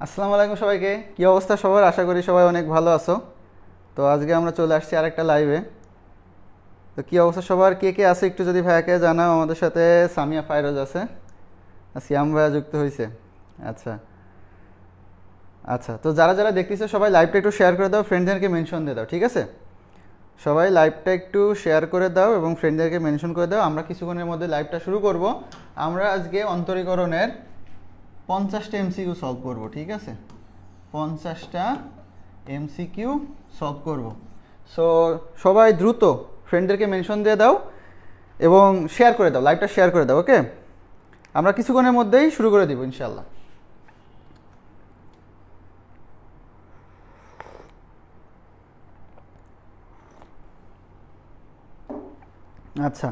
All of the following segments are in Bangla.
আসসালামু আলাইকুম সবাইকে। কি অবস্থা সবার? আশা করি সবাই অনেক ভালো আছো। তো আজকে আমরা চলে আসছি আরেকটা লাইভে। তো কি অবস্থা সবার, কে কে আছে একটু যদি ভাইয়াকে জানাও। আমাদের সাথে সামিয়া ফাইরোজ আছে, আর সিয়াম ভাইয়া যুক্ত হয়েছে। আচ্ছা আচ্ছা, তো যারা যারা দেখতেছে সবাই লাইভটা একটু শেয়ার করে দাও, ফ্রেন্ডদেরকে মেনশন দিয়ে দাও, ঠিক আছে? সবাই লাইভটা একটু শেয়ার করে দাও এবং ফ্রেন্ডদেরকে মেনশন করে দাও। আমরা কিছুক্ষণের মধ্যে লাইভটা শুরু করব। আমরা আজকে অন্তরীকরণের 50টা এমসিকিউ সলভ করব, ঠিক আছে? 50টা এমসিকিউ সলভ করব। সো সবাই দ্রুত ফ্রেন্ডদেরকে মেনশন দিয়ে দাও এবং শেয়ার করে দাও, লাইভটা শেয়ার করে দাও, ওকে? আমরা কিছুক্ষণের মধ্যেই শুরু করে দিব ইনশাল্লাহ। আচ্ছা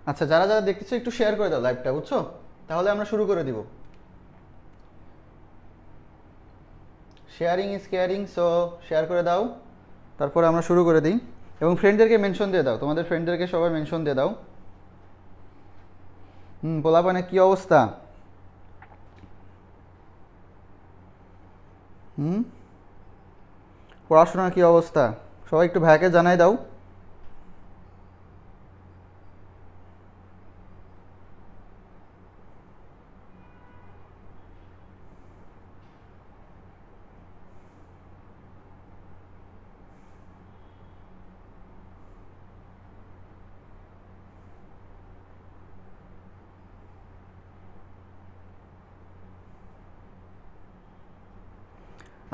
আচ্ছা, যারা যারা দেখতেছো একটু শেয়ার করে দাও লাইভটা, বুঝছো? তাহলে আমরা শুরু করে দিব। Sharing is caring, so share করে দাও, তারপরে আমরা শুরু করে দিই। এবং ফ্রেন্ডদেরকে মেনশন দিয়ে দাও, তোমাদের ফ্রেন্ডদেরকে সবাই মেনশন দিয়ে দাও। পোলাপানে কি অবস্থা? হুম, পড়াশোনার কি অবস্থা? সবাই একটু ভাইকে জানাই দাও।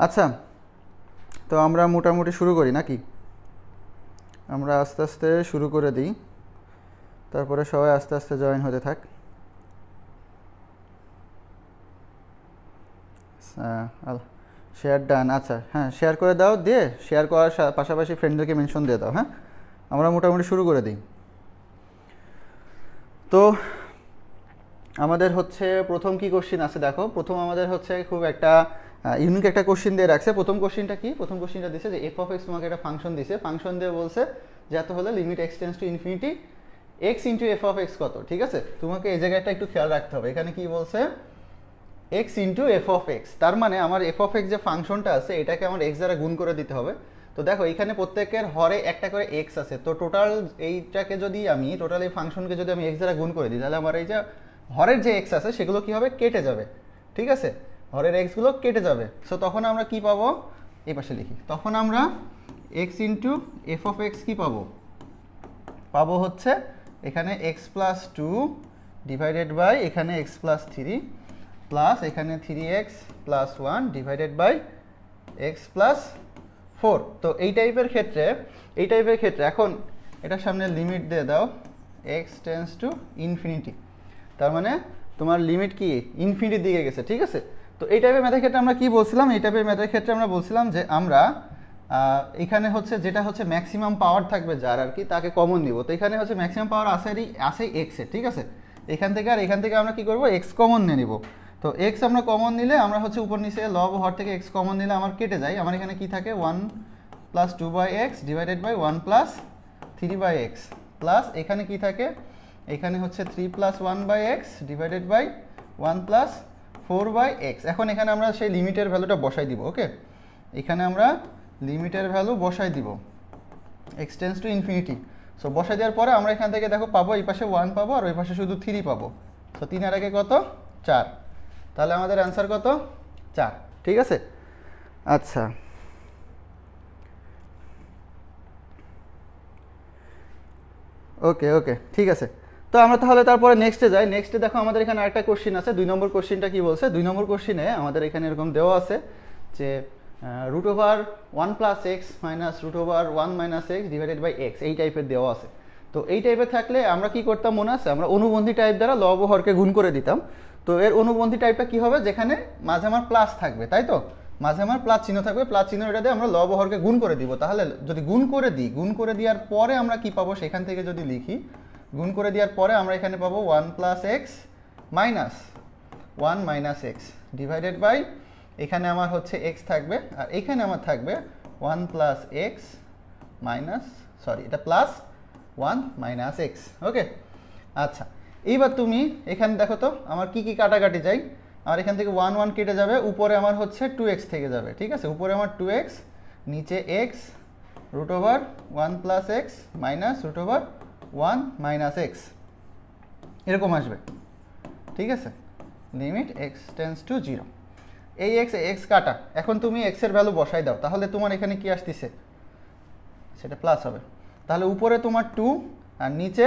আচ্ছা, তো আমরা মোটামুটি শুরু করি নাকি? আমরা আস্তে আস্তে শুরু করে দিই, তারপরে সবাই আস্তে আস্তে জয়েন হতে থাক। Share done. আচ্ছা হ্যাঁ, শেয়ার করে দাও, দিয়ে শেয়ার করার পাশাপাশি ফ্রেন্ডদেরকে মেনশন দিয়ে দাও। হ্যাঁ, আমরা মোটামুটি শুরু করে দিই। তো আমাদের হচ্ছে প্রথম কি কোশ্চিন আছে দেখো। প্রথম আমাদের হচ্ছে খুব একটা ইউনিক একটা কোশ্চিন দিয়ে রাখছে। প্রথম কোশ্চিনটা কি? প্রথম কোশ্চিনটা দিছে যে এফ অফ এক্স তোমাকে একটা ফাংশন দিছে, ফাংশন দিয়ে বলছে যে এত হলে limit x tends to infinity x into f of x কত, ঠিক আছে? তোমাকে এই জায়গাটা একটু খেয়াল রাখতে হবে। এখানে কি বলছে? X into f of x, তার মানে আমার এফ অফ এক্স যে ফাংশনটা আছে এটাকে আমার এক্স দ্বারা গুণ করে দিতে হবে। তো দেখো এখানে প্রত্যেকের হরে একটা করে এক্স আছে, তো টোটাল এইটাকে যদি আমি টোটাল এই ফাংশনকে যদি আমি এক্স দ্বারা গুণ করে দিই, তাহলে আমার এই যে হরের যে এক্স আছে সেগুলো কি হবে? কেটে যাবে, ঠিক আছে? হরের এক্সগুলো কেটে যাবে। সো তখন আমরা কি পাবো? এই পাশে লিখি, তখন আমরা x into f of x কি পাবো? পাবো হচ্ছে এখানে x plus two divided by এখানে এক্স প্লাস থ্রি প্লাস এখানে three x plus one divided by x plus four. তো এই টাইপের ক্ষেত্রে এখন এটার সামনে লিমিট দিয়ে দাও, এক্স টেন্স টু ইনফিনিটি, তার মানে তোমার লিমিট কি? ইনফিনিটির দিকে গেছে, ঠিক আছে? তো এই টাইপের ম্যাথের ক্ষেত্রে আমরা কি বলছিলাম? এই টাইপের ম্যাথের ক্ষেত্রে আমরা বলছিলাম যে আমরা এখানে হচ্ছে যেটা হচ্ছে ম্যাক্সিমাম পাওয়ার থাকবে যার আর কি, তাকে কমন নিব। তো এখানে হচ্ছে ম্যাক্সিমাম পাওয়ার আসে এক্সের, ঠিক আছে? এখান থেকে আমরা কি করব? এক্স কমন নিয়ে নিব। তো এক্স আমরা কমন নিলে আমরা হচ্ছে উপর নিচে লব হর থেকে এক্স কমন নিলে আমার কেটে যায়। আমার এখানে কি থাকে? One plus two by x divided by one plus three by x plus এখানে কি থাকে? এখানে হচ্ছে three plus one by x divided by one plus four by x. এখন এখানে আমরা সেই লিমিটের ভ্যালুটা বসাই দিব, ওকে? এখানে আমরা লিমিটের ভ্যালু বসাই দিব x tends to infinity. So বসাই দেওয়ার পরে আমরা এখান থেকে দেখো পাবো, এই পাশে ওয়ান পাবো আর ওই পাশে শুধু থ্রি পাবো। সো তিন আর আগে কত? চার। তাহলে আমাদের অ্যান্সার কত? চার, ঠিক আছে? আচ্ছা, ওকে ওকে, ঠিক আছে। তো আমরা তাহলে তারপরে নেক্সটে যাই। নেক্সটে দেখো আমাদের এখানে আরেকটা কোশ্চিন আছে। 2 নম্বর কোশ্চিনটা কি বলছে? 2 নম্বর কোশ্চিনে আমাদের এখানে এরকম দেওয়া আছে যে root over one plus x minus root over one minus x divided by x, এই টাইপের দেওয়া আছে। তো এই টাইপের থাকলে আমরা কি করতাম মনে আছে? আমরা অনুবন্ধী টাইপ দ্বারা লব ও হরকে গুণ করে দিতাম। তো এর অনুবন্ধী টাইপটা কি হবে? যেখানে মাঝে আমার প্লাস থাকবে, তাই তো? মাঝে আমার প্লাস চিহ্ন থাকবে, প্লাস চিহ্ন এটা দিয়ে আমরা লব ও হরকে গুণ করে দিব। তাহলে যদি গুণ করে দিই, গুণ করে দেওয়ার পরে আমরা কি পাবো? সেখান থেকে যদি লিখি, গুণ করে দেওয়ার পরে আমরা এখানে পাবো one plus x minus one minus x divided by এখানে আমার হচ্ছে এক্স থাকবে আর এখানে আমার থাকবে one plus x minus, sorry এটা plus one minus x, okay? আচ্ছা, এইবার তুমি এখানে দেখো তো আমার কি কি কাটাকাটি যাই। আর এখান থেকে 1 1 কেটে যাবে, উপরে আমার হচ্ছে 2x থেকে যাবে, ঠিক আছে, উপরে আমার 2x, নিচে x root over 1 plus x minus root over 1 minus x, এরকম আসবে, ঠিক আছে, লিমিট x টেন্স টু 0। এই এক্স কাটা, এখন তুমি এক্সের ভ্যালু বসাই দাও, তাহলে তোমার এখানে কি আসতেছে, সেটা প্লাস হবে। তাহলে উপরে তোমার 2 আর নিচে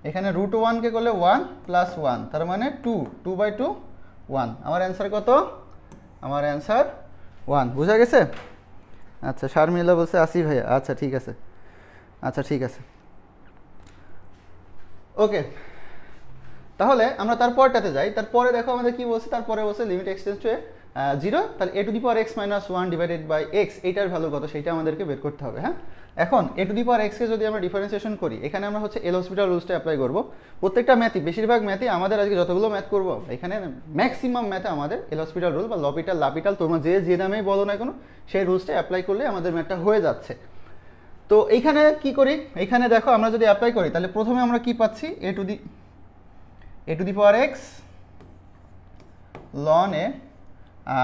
এখানে রুট 1কে করলে 1 প্লাস 1, তার মানে 2, 2/2 1। আমার অ্যান্সার কত? আমার অ্যান্সার 1। বুঝা গেছে? আচ্ছা, শারমিলা বলছে আসি ভাইয়া, আচ্ছা ঠিক আছে, আচ্ছা ঠিক আছে, ওকে। তাহলে আমরা তারপরটাতে যাই। তারপরে দেখো আমাদের কি বলছে, তারপরে বলছে লিমিট এক্স টেন্স টু 0, তাহলে a to the power x minus 1 divided by x, এইটার ভ্যালু কত সেটা আমাদেরকে বের করতে হবে। হ্যাঁ, এখন a টু দি পাওয়ার এক্সকে যদি আমরা ডিফারেন্সিয়েশন করি, এখানে আমরা হচ্ছে এল হসপিটাল রুলসটা অ্যাপ্লাই করবো। প্রত্যেকটা ম্যাথই, বেশিরভাগ ম্যাথই আমাদের আজকে যতগুলো ম্যাথ করবো এখানে ম্যাক্সিমাম ম্যাথে আমাদের এল হসপিটাল রুল বা লপিটাল লাপিটাল, তোমরা যে নামেই বলো না কোনো, সেই রুলসটা অ্যাপ্লাই করলে আমাদের ম্যাথটা হয়ে যাচ্ছে। তো এইখানে কি করি, এইখানে দেখো আমরা যদি অ্যাপ্লাই করি তাহলে প্রথমে আমরা কি পাচ্ছি, a to the power x ln a,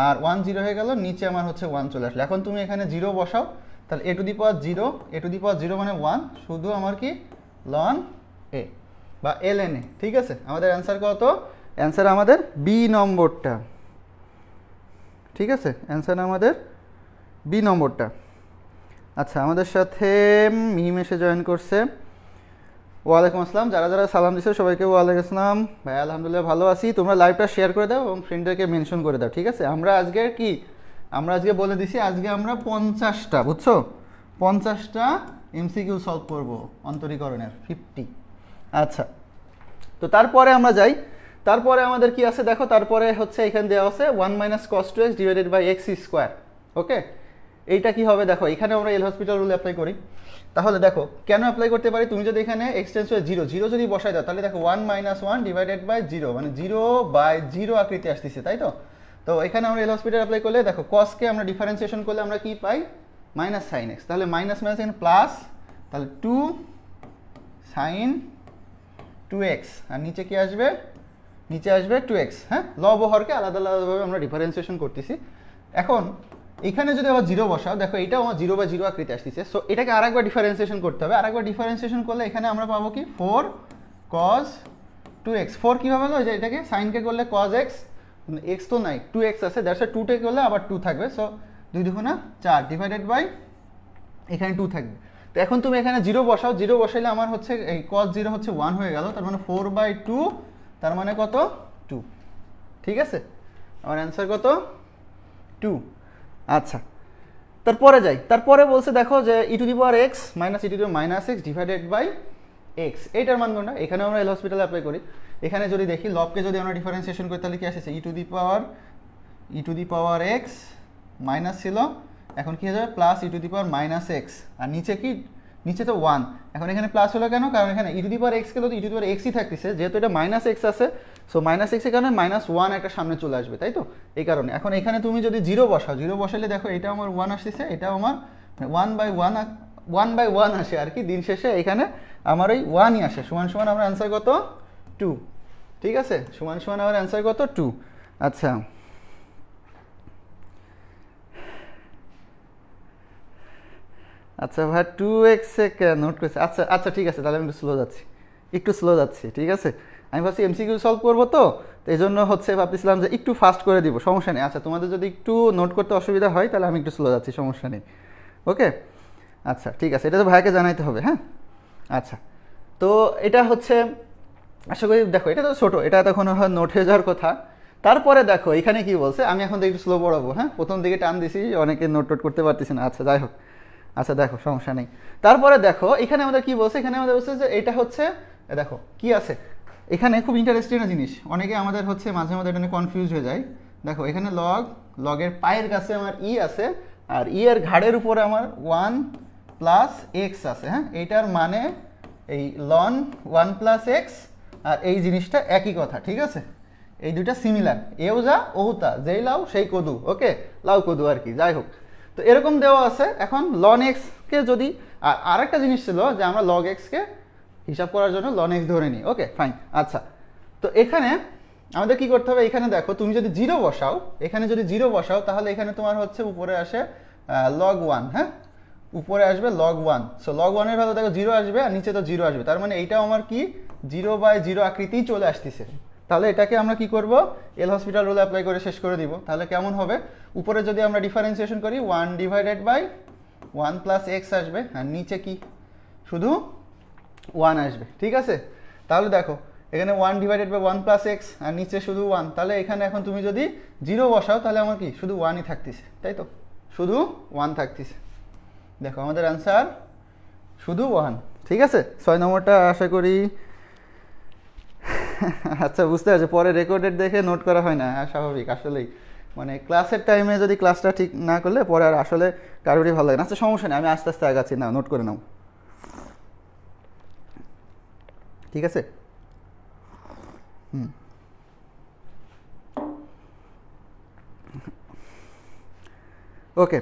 আর 1 0 হয়ে গেল, নিচে আমার হচ্ছে 1 চলে আসলো। এখন তুমি এখানে 0 বসাও, তাহলে এ to the power 0, A to the পাওয়ার 0 মানে 1, শুধু আমার কি লন এ বা এল এন এ, ঠিক আছে। আমাদের অ্যান্সার কত? অ্যান্সার আমাদের বি নম্বরটা, ঠিক আছে, অ্যান্সার আমাদের বি নম্বরটা। আচ্ছা, আমাদের সাথে মিম এসে জয়েন করছে, ওয়ালাইকুম আসসালাম। যারা যারা সালাম দিচ্ছে সবাইকে ওয়ালাইকুম আসসালাম। ভাই আলহামদুলিল্লাহ ভালো আছি। তোমরা লাইভটা শেয়ার করে দাও এবং ফ্রেন্ডদেরকে মেনশন করে দাও, ঠিক আছে। আমরা আজকে বলে দিছি, আজকে আমরা 50টা, বুঝছো, 50টা এমসিকিউ সলভ করবো অন্তরীকরণের 50। আচ্ছা, তো তারপরে আমরা যাই। তারপরে আমাদের কি আছে দেখো, তারপরে হচ্ছে এখানে দেওয়া আছে 1 minus cos 2x divided by x square. Okay, এইটা কি হবে দেখো, এখানে আমরা এল হসপিটাল রুল অ্যাপ্লাই করি। তাহলে দেখো কেন অ্যাপ্লাই করতে পারি, তুমি যদি এখানে এক্সটেন্স হয়ে 0 যদি বসাই দাও, তাহলে দেখো 1 মাইনাস 1 ডিভাইডেড বাই 0, মানে 0/0 আকৃতি আসতেছে, তাই তো। তো এখানে আমরা এল হসপিটাল অ্যাপ্লাই করলে দেখো কসকে আমরা ডিফারেন্সিয়েশন করলে আমরা কি পাই, মাইনাস সাইন এক্স, তাহলে মাইনাস মাইনাস এখানে প্লাস, তাহলে 2 সাইন 2x, আর নিচে কি আসবে, নিচে আসবে 2x। হ্যাঁ, লব ও হরকে আলাদা আলাদাভাবে আমরা ডিফারেন্সিয়েশন করতেছি। এখন এখানে যদি আবার 0 বসাও, দেখো এটাও আমার 0/0 আকৃতি আসতেছে, সো এটাকে আরেকবার ডিফারেন্সিয়েশন করতে হবে। আরেকবার ডিফারেন্সিয়েশন করলে এখানে আমরা পাবো কি 4 cos 2x। 4 কীভাবে হলো, যে এটাকে সাইনকে করলে cos x, x তো নাই, 2x আছে, দ্যাটস 2 তে করলে আবার 2 থাকবে, সো 2 2 4 ডিভাইডেড বাই এখানে 2 থাকবে। তো এখন তুমি এখানে 0 বসাও, 0 বসাইলে আমার হচ্ছে এই cos 0 হচ্ছে 1 হয়ে গেল, তার মানে 4/2, তার মানে কত 2, ঠিক আছে। আমার অ্যান্সার কত 2। আচ্ছা, তারপরে যাই। তারপরে বলছে দেখো যে e to the power x minus e to the power minus x divided by x, এইটার মান কোনটা, এখানে আমরা এল হসপিটালে অ্যাপ্লাই করি। এখানে যদি দেখি লবকে যদি আমরা ডিফারেন্সিয়েশন করি তাহলে কি আসছে, e to the power x minus ছিল, এখন কি হয়ে যাবে plus e to the power minus x, আর নিচে কি, নিচে তো 1, এখন এখানে প্লাস হলো কেন, কারণ এখানে ই টু দি পাওয়ার এক্স গেলে তো ই টু দি পাওয়ার এক্সই থাকতেছে, যেহেতু এটা মাইনাস এক্স আছে, সো মাইনাস এক্সের কারণে -1 একটা সামনে চলে আসবে, তাই তো, এই কারণে। এখন এখানে তুমি যদি 0 বসাও, 0 বসালে দেখো এটা আমার 1 আসতেছে, এটাও আমার 1/1 আসে আর কি, দিন শেষে এখানে আমার ওই 1ই আসে, সমান সমান আমার অ্যান্সার কত 2, ঠিক আছে, সমান সমান আমার অ্যান্সার কত 2। আচ্ছা, আচ্ছা ভাই 2x নোট করেছে, আচ্ছা আচ্ছা ঠিক আছে, তাহলে আমি একটু স্লো যাচ্ছি, ঠিক আছে। আমি ভাবছি এমসিকিউ সলভ করবো, তো এই জন্য হচ্ছে ভাবতেছিলাম যে একটু ফাস্ট করে দিব, সমস্যা নেই। আচ্ছা, তোমাদের যদি একটু নোট করতে অসুবিধা হয় তাহলে আমি একটু স্লো যাচ্ছি, সমস্যা নেই, ওকে। আচ্ছা ঠিক আছে, এটা তো ভাইকে জানাইতে হবে, হ্যাঁ। আচ্ছা, তো এটা হচ্ছে আশা করি, দেখো এটা তো ছোটো, এটা তখন নোট হয়ে যাওয়ার কথা। তারপরে দেখো এখানে কি বলছে, আমি এখন তো একটু স্লো পড়াবো, হ্যাঁ, প্রথম দিকে টান দিছি, অনেকে নোট করতে পারতেছি না, আচ্ছা যাই হোক। আচ্ছা দেখো, সমস্যা নেই। তারপরে দেখো এখানে আমাদের কি বলছে, এখানে আমাদের বলছে যে এটা হচ্ছে, দেখো কি আছে এখানে, খুব ইন্টারেস্টিং একটা জিনিস, অনেকে আমাদের হচ্ছে মাঝে মাঝে এটা নিয়ে কনফিউজ হয়ে যায়। দেখো এখানে লগের পায়ের কাছে আমার ই আছে, আর ই এর ঘাড়ের উপরে আমার 1 প্লাস এক্স আছে, হ্যাঁ, এইটার মানে এই লন 1 প্লাস এক্স আর এই জিনিসটা একই কথা, ঠিক আছে, এই দুইটা সিমিলার, এও যা ও তা, যেই লাউ সেই কদু, ওকে, লাউ কদু আর কি, যাই হোক। তো এরকম দেওয়া আছে। এখন লন এক্সকে যদি, আর আরেকটা জিনিস ছিল যে আমরা লগ এক্সকে হিসাব করার জন্য ln x ধরে নিই। Okay fine. আচ্ছা, তো এখানে আমাদের কি করতে হবে, এখানে দেখো তুমি যদি 0 বসাও, এখানে যদি 0 বসাও তাহলে এখানে তোমার হচ্ছে উপরে আসে log 1, হ্যাঁ উপরে আসবে log 1। সো log 1 এর ভ্যালু দেখো 0 আসবে আর নিচে তো 0 আসবে, তার মানে এইটাও আমার কি 0/0 আকৃতিই চলে আসতেছে। তাহলে এটাকে আমরা কি করব, এল হসপিটাল রুল অ্যাপ্লাই করে শেষ করে দিব। তাহলে কেমন হবে, উপরে যদি আমরা ডিফারেন্সিয়েশন করি 1/1 + x আসবে, আর নিচে কি শুধু 1 আসবে, ঠিক আছে। তাহলে দেখো এখানে 1/1 + x আর নিচে শুধু 1, তাহলে এখানে এখন তুমি যদি 0 বসাও তাহলে আমার কি শুধু 1ই থাকতেছে, তাই তো, শুধু 1 থাকতেছে। দেখো আমাদের অ্যান্সার শুধু 1, ঠিক আছে। 6 নম্বরটা আশা করি আচ্ছা বুঝতে পারছি, পরে রেকর্ডেড দেখে নোট করা হয় না, স্বাভাবিক আসলেই, মানে ক্লাসের টাইমে যদি ক্লাসটা ঠিক না করলে পরে আর আসলে কারোরই ভালো লাগে না। আচ্ছা সমস্যা নেই, আমি আস্তে আস্তে আগাচ্ছি, না নোট করে নাও, ঠিক আছে। ওকে,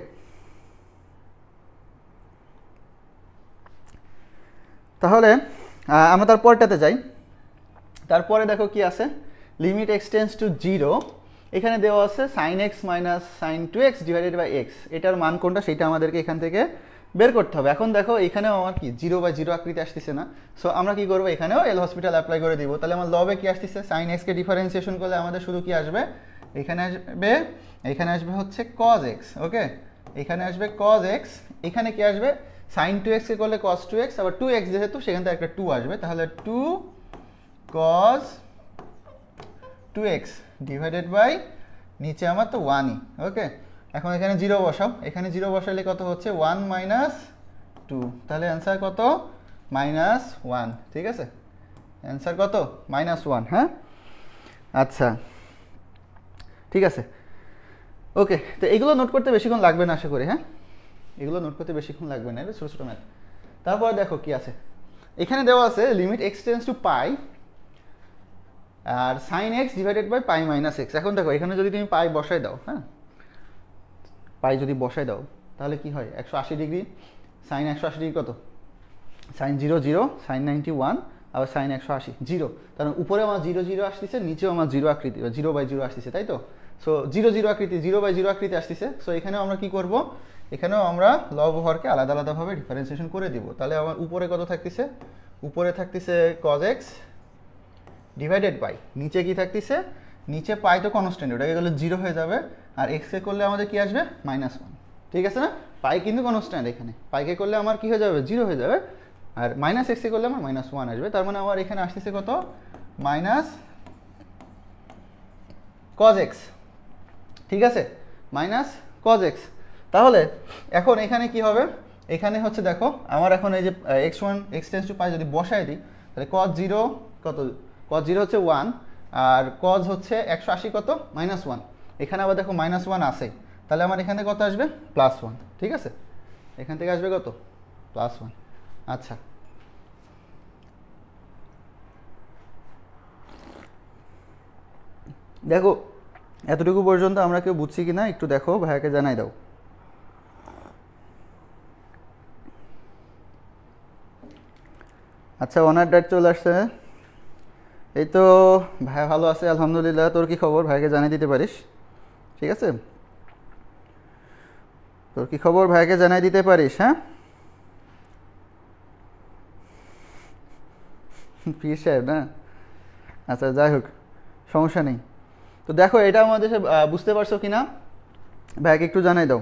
তাহলে আমরা তারপরটাতে যাই। তারপরে দেখো কি আছে, লিমিট x টেন্ডস টু 0, এখানে দেওয়া আছে sin x - sin 2x / x, এটার মান কোনটা সেটা আমাদেরকে এখান থেকে বের করতে হবে। এখন দেখো এখানেও আমার কি 0/0 আকৃতি আসতেছে না, সো আমরা কি করবো, এখানেও এল হসপিটাল অ্যাপ্লাই করে দিব। তাহলে আমার লবে কি আসতেছে, sin x কে ডিফারেন্সিয়েশন করলে আমাদের শুধু কি আসবে, এখানে আসবে হচ্ছে cos x, ওকে এখানে আসবে cos x, এখানে কি আসবে sin 2x কে করলে cos 2x, আবার 2x যেহেতু সেখান থেকে একটা 2 আসবে, তাহলে 2 cos 2x / নিচে আমার তো 1ই, ওকে। এখন এখানে 0 বসাও, এখানে 0 বসালে কত হচ্ছে 1 - 2, তাহলে অ্যান্সার কত -1, ঠিক আছে, অ্যান্সার কত -1, হ্যাঁ আচ্ছা ঠিক আছে। ওকে, তো এগুলো নোট করতে বেশিক্ষণ লাগবে না আশা করি, হ্যাঁ এগুলো নোট করতে বেশিক্ষণ লাগবে না, এটা ছোটো ছোটো ম্যাথ। তারপর দেখো কি আছে, এখানে দেওয়া আছে লিমিট x টেন্ডস টু π আর sin x / π - x। এখন দেখো এখানে যদি তুমি পাই বসাই দাও, হ্যাঁ পাই যদি বসাই দাও তাহলে কি হয়, 180 ডিগ্রি, sin 180 ডিগ্রি কত, sin 0 0, sin 91, আবার sin 180 0, কারণ উপরে আমার 0 0 আসতেছে, নিচেও আমার 0 আকৃতি 0/0 আসতেছে, তাই তো। সো 0 0 আকৃতি 0/0 আকৃতি আসতেছে, সো এখানেও আমরা কি করব, এখানেও আমরা লব হরকে আলাদা আলাদাভাবে ডিফারেন্সিয়েশন করে দিব। তাহলে আমার উপরে কত থাকতেছে, উপরে থাকতেছে cos x / নিচে কি থাকতেছে, নিচে পাই তো কনস্ট্যান্ট, ওটাকে গেলে 0 হয়ে যাবে, আর x এ করলে আমাদের কি আসবে -1, ঠিক আছে না, পাই কিন্তু কনস্ট্যান্ট, এখানে পাইকে করলে আমার কি হয়ে যাবে 0 হয়ে যাবে, আর -x এ করলে আমার -1 আসবে, তার মানে আমার এখানে আসতেছে কত cos x, ঠিক আছে cos x। তাহলে এখন এখানে কি হবে, এখানে হচ্ছে দেখো আমার এখন এই যে x1 x টেন্ডস টু π যদি বসাই দিই, তাহলে cos 0 কত, cos 0 হচ্ছে 1, আর cos হচ্ছে 180 কত -1, এখানে আবার দেখো -1 আছে, তাহলে আমার এখানে কত আসবে +1, ঠিক আছে, এখান থেকে আসবে কত +1। আচ্ছা দেখো এতটুকু পর্যন্ত আমরা কেউ বুঝছি কি না একটু দেখো, ভাইয়াকে জানাই দাও। আচ্ছা ওনার ডেট চলে আসছে, এই তো ভাইয়া ভালো আছে আলহামদুলিল্লাহ, তোর কি খবর ভাইকে জানিয়ে দিতে পারিস, ঠিক আছে, তোর কি খবর ভাইকে জানাই দিতে পারিস, হ্যাঁ পীর সাহেব না, আচ্ছা যাই হোক সমস্যা নেই। তো দেখো এটা আমাদের বুঝতে পারছো কিনা ভাইকে একটু জানাই দাও।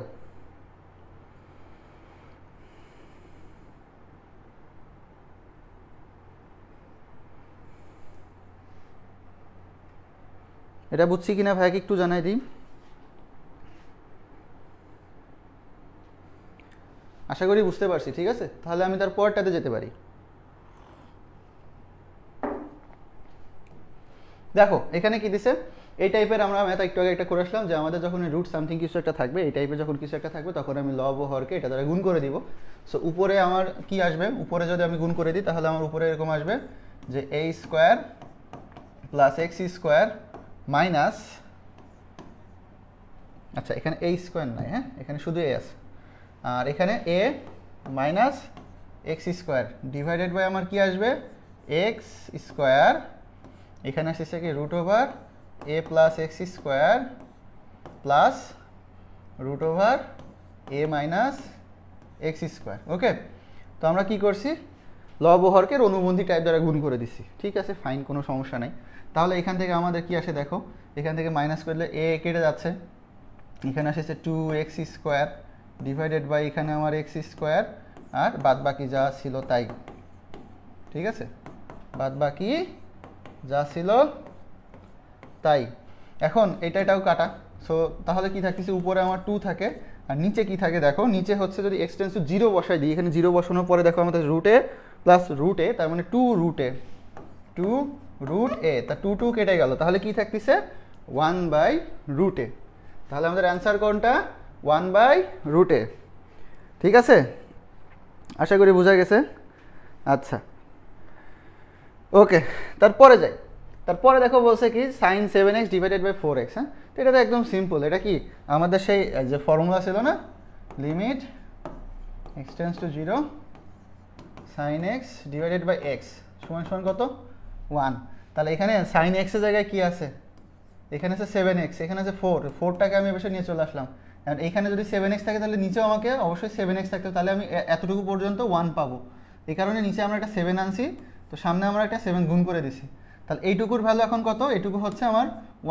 এটা বুঝছি কিনা ভাইকে একটু জানাই দিই, আশা করি বুঝতে পারছি, ঠিক আছে, তাহলে আমি তার পরটাতে যেতে পারি। দেখো এখানে কি দিছে, এই টাইপের আমরা ম্যাথ একটু আগে একটা করে আসলাম যে আমাদের যখন রুট সামথিং কিছু একটা থাকবে, এই টাইপের যখন কিছু একটা থাকবে তখন আমি লব ও হরকে এটা দ্বারা গুণ করে দিব। সো উপরে আমার কি আসবে, উপরে যদি আমি গুণ করে দিই তাহলে আমার উপরে এরকম আসবে যে a² + x² মাইনাস, আচ্ছা এখানে a² নাই, হ্যাঁ এখানে শুধু a আছে, আর এখানে a - x² ডিভাইডেড বাই আমার কি আসবে এক্স স্কোয়ার, এখানে আসতেছে কি root over a plus x square plus root over a minus x square. Okay, তো আমরা কি করছি, লব ও হরকে অনুবন্ধী টাইপ দ্বারা গুণ করে দিচ্ছি। ঠিক আছে, ফাইন, কোনো সমস্যা নাই। তাহলে এখান থেকে আমাদের কি আসে দেখো, এখান থেকে মাইনাস করলে এ কেটে যাচ্ছে, এখানে আসছে 2x স্কোয়ার ডিভাইডেড বাই এখানে আমার এক্স স্কোয়ার, আর বাদ বাকি যা ছিল তাই। ঠিক আছে, বাদ বাকি যা ছিল তাই। এখন এটাও কাটা, সো তাহলে কি থাকতেছে, উপরে আমার 2 থাকে আর নিচে কি থাকে দেখো, নিচে হচ্ছে যদি x টেন্স টু 0 বসাই দিই, এখানে 0 বসানোর পরে দেখো আমাদের রুটে প্লাস রুটে, তার মানে 2 রুট এ, তা 2 কেটে গেল, তাহলে কি থাকতেছে 1/√a। তাহলে আমাদের অ্যান্সার কোনটা, 1/√a। ঠিক আছে, আশা করি বোঝা গেছে। আচ্ছা, ওকে, তারপরে যাই। তারপরে দেখো বলছে কি sin 7x divided by 4x। হ্যাঁ, তো এটা তো একদম সিম্পল, এটা কি আমাদের সেই যে ফর্মুলা ছিল না, limit x tends to 0 sin x divided by x সমান সমান কত, 1। তাহলে এখানে sin x এর জায়গায় কি আছে, এখানে আছে 7x, এখানে আছে 4টাকে আমি এবার নিয়ে চলে আসলাম। আর এখানে যদি 7x থাকে তাহলে নিচেও আমাকে অবশ্যই 7x থাকতে, তাহলে আমি এতটুকু পর্যন্ত 1 পাবো। এই কারণে নিচে আমরা একটা 7 আনছি, তো সামনে আমরা একটা 7 গুণ করে দিছি। তাহলে এইটুকুর ভ্যালু এখন কত, এটুকু হচ্ছে আমার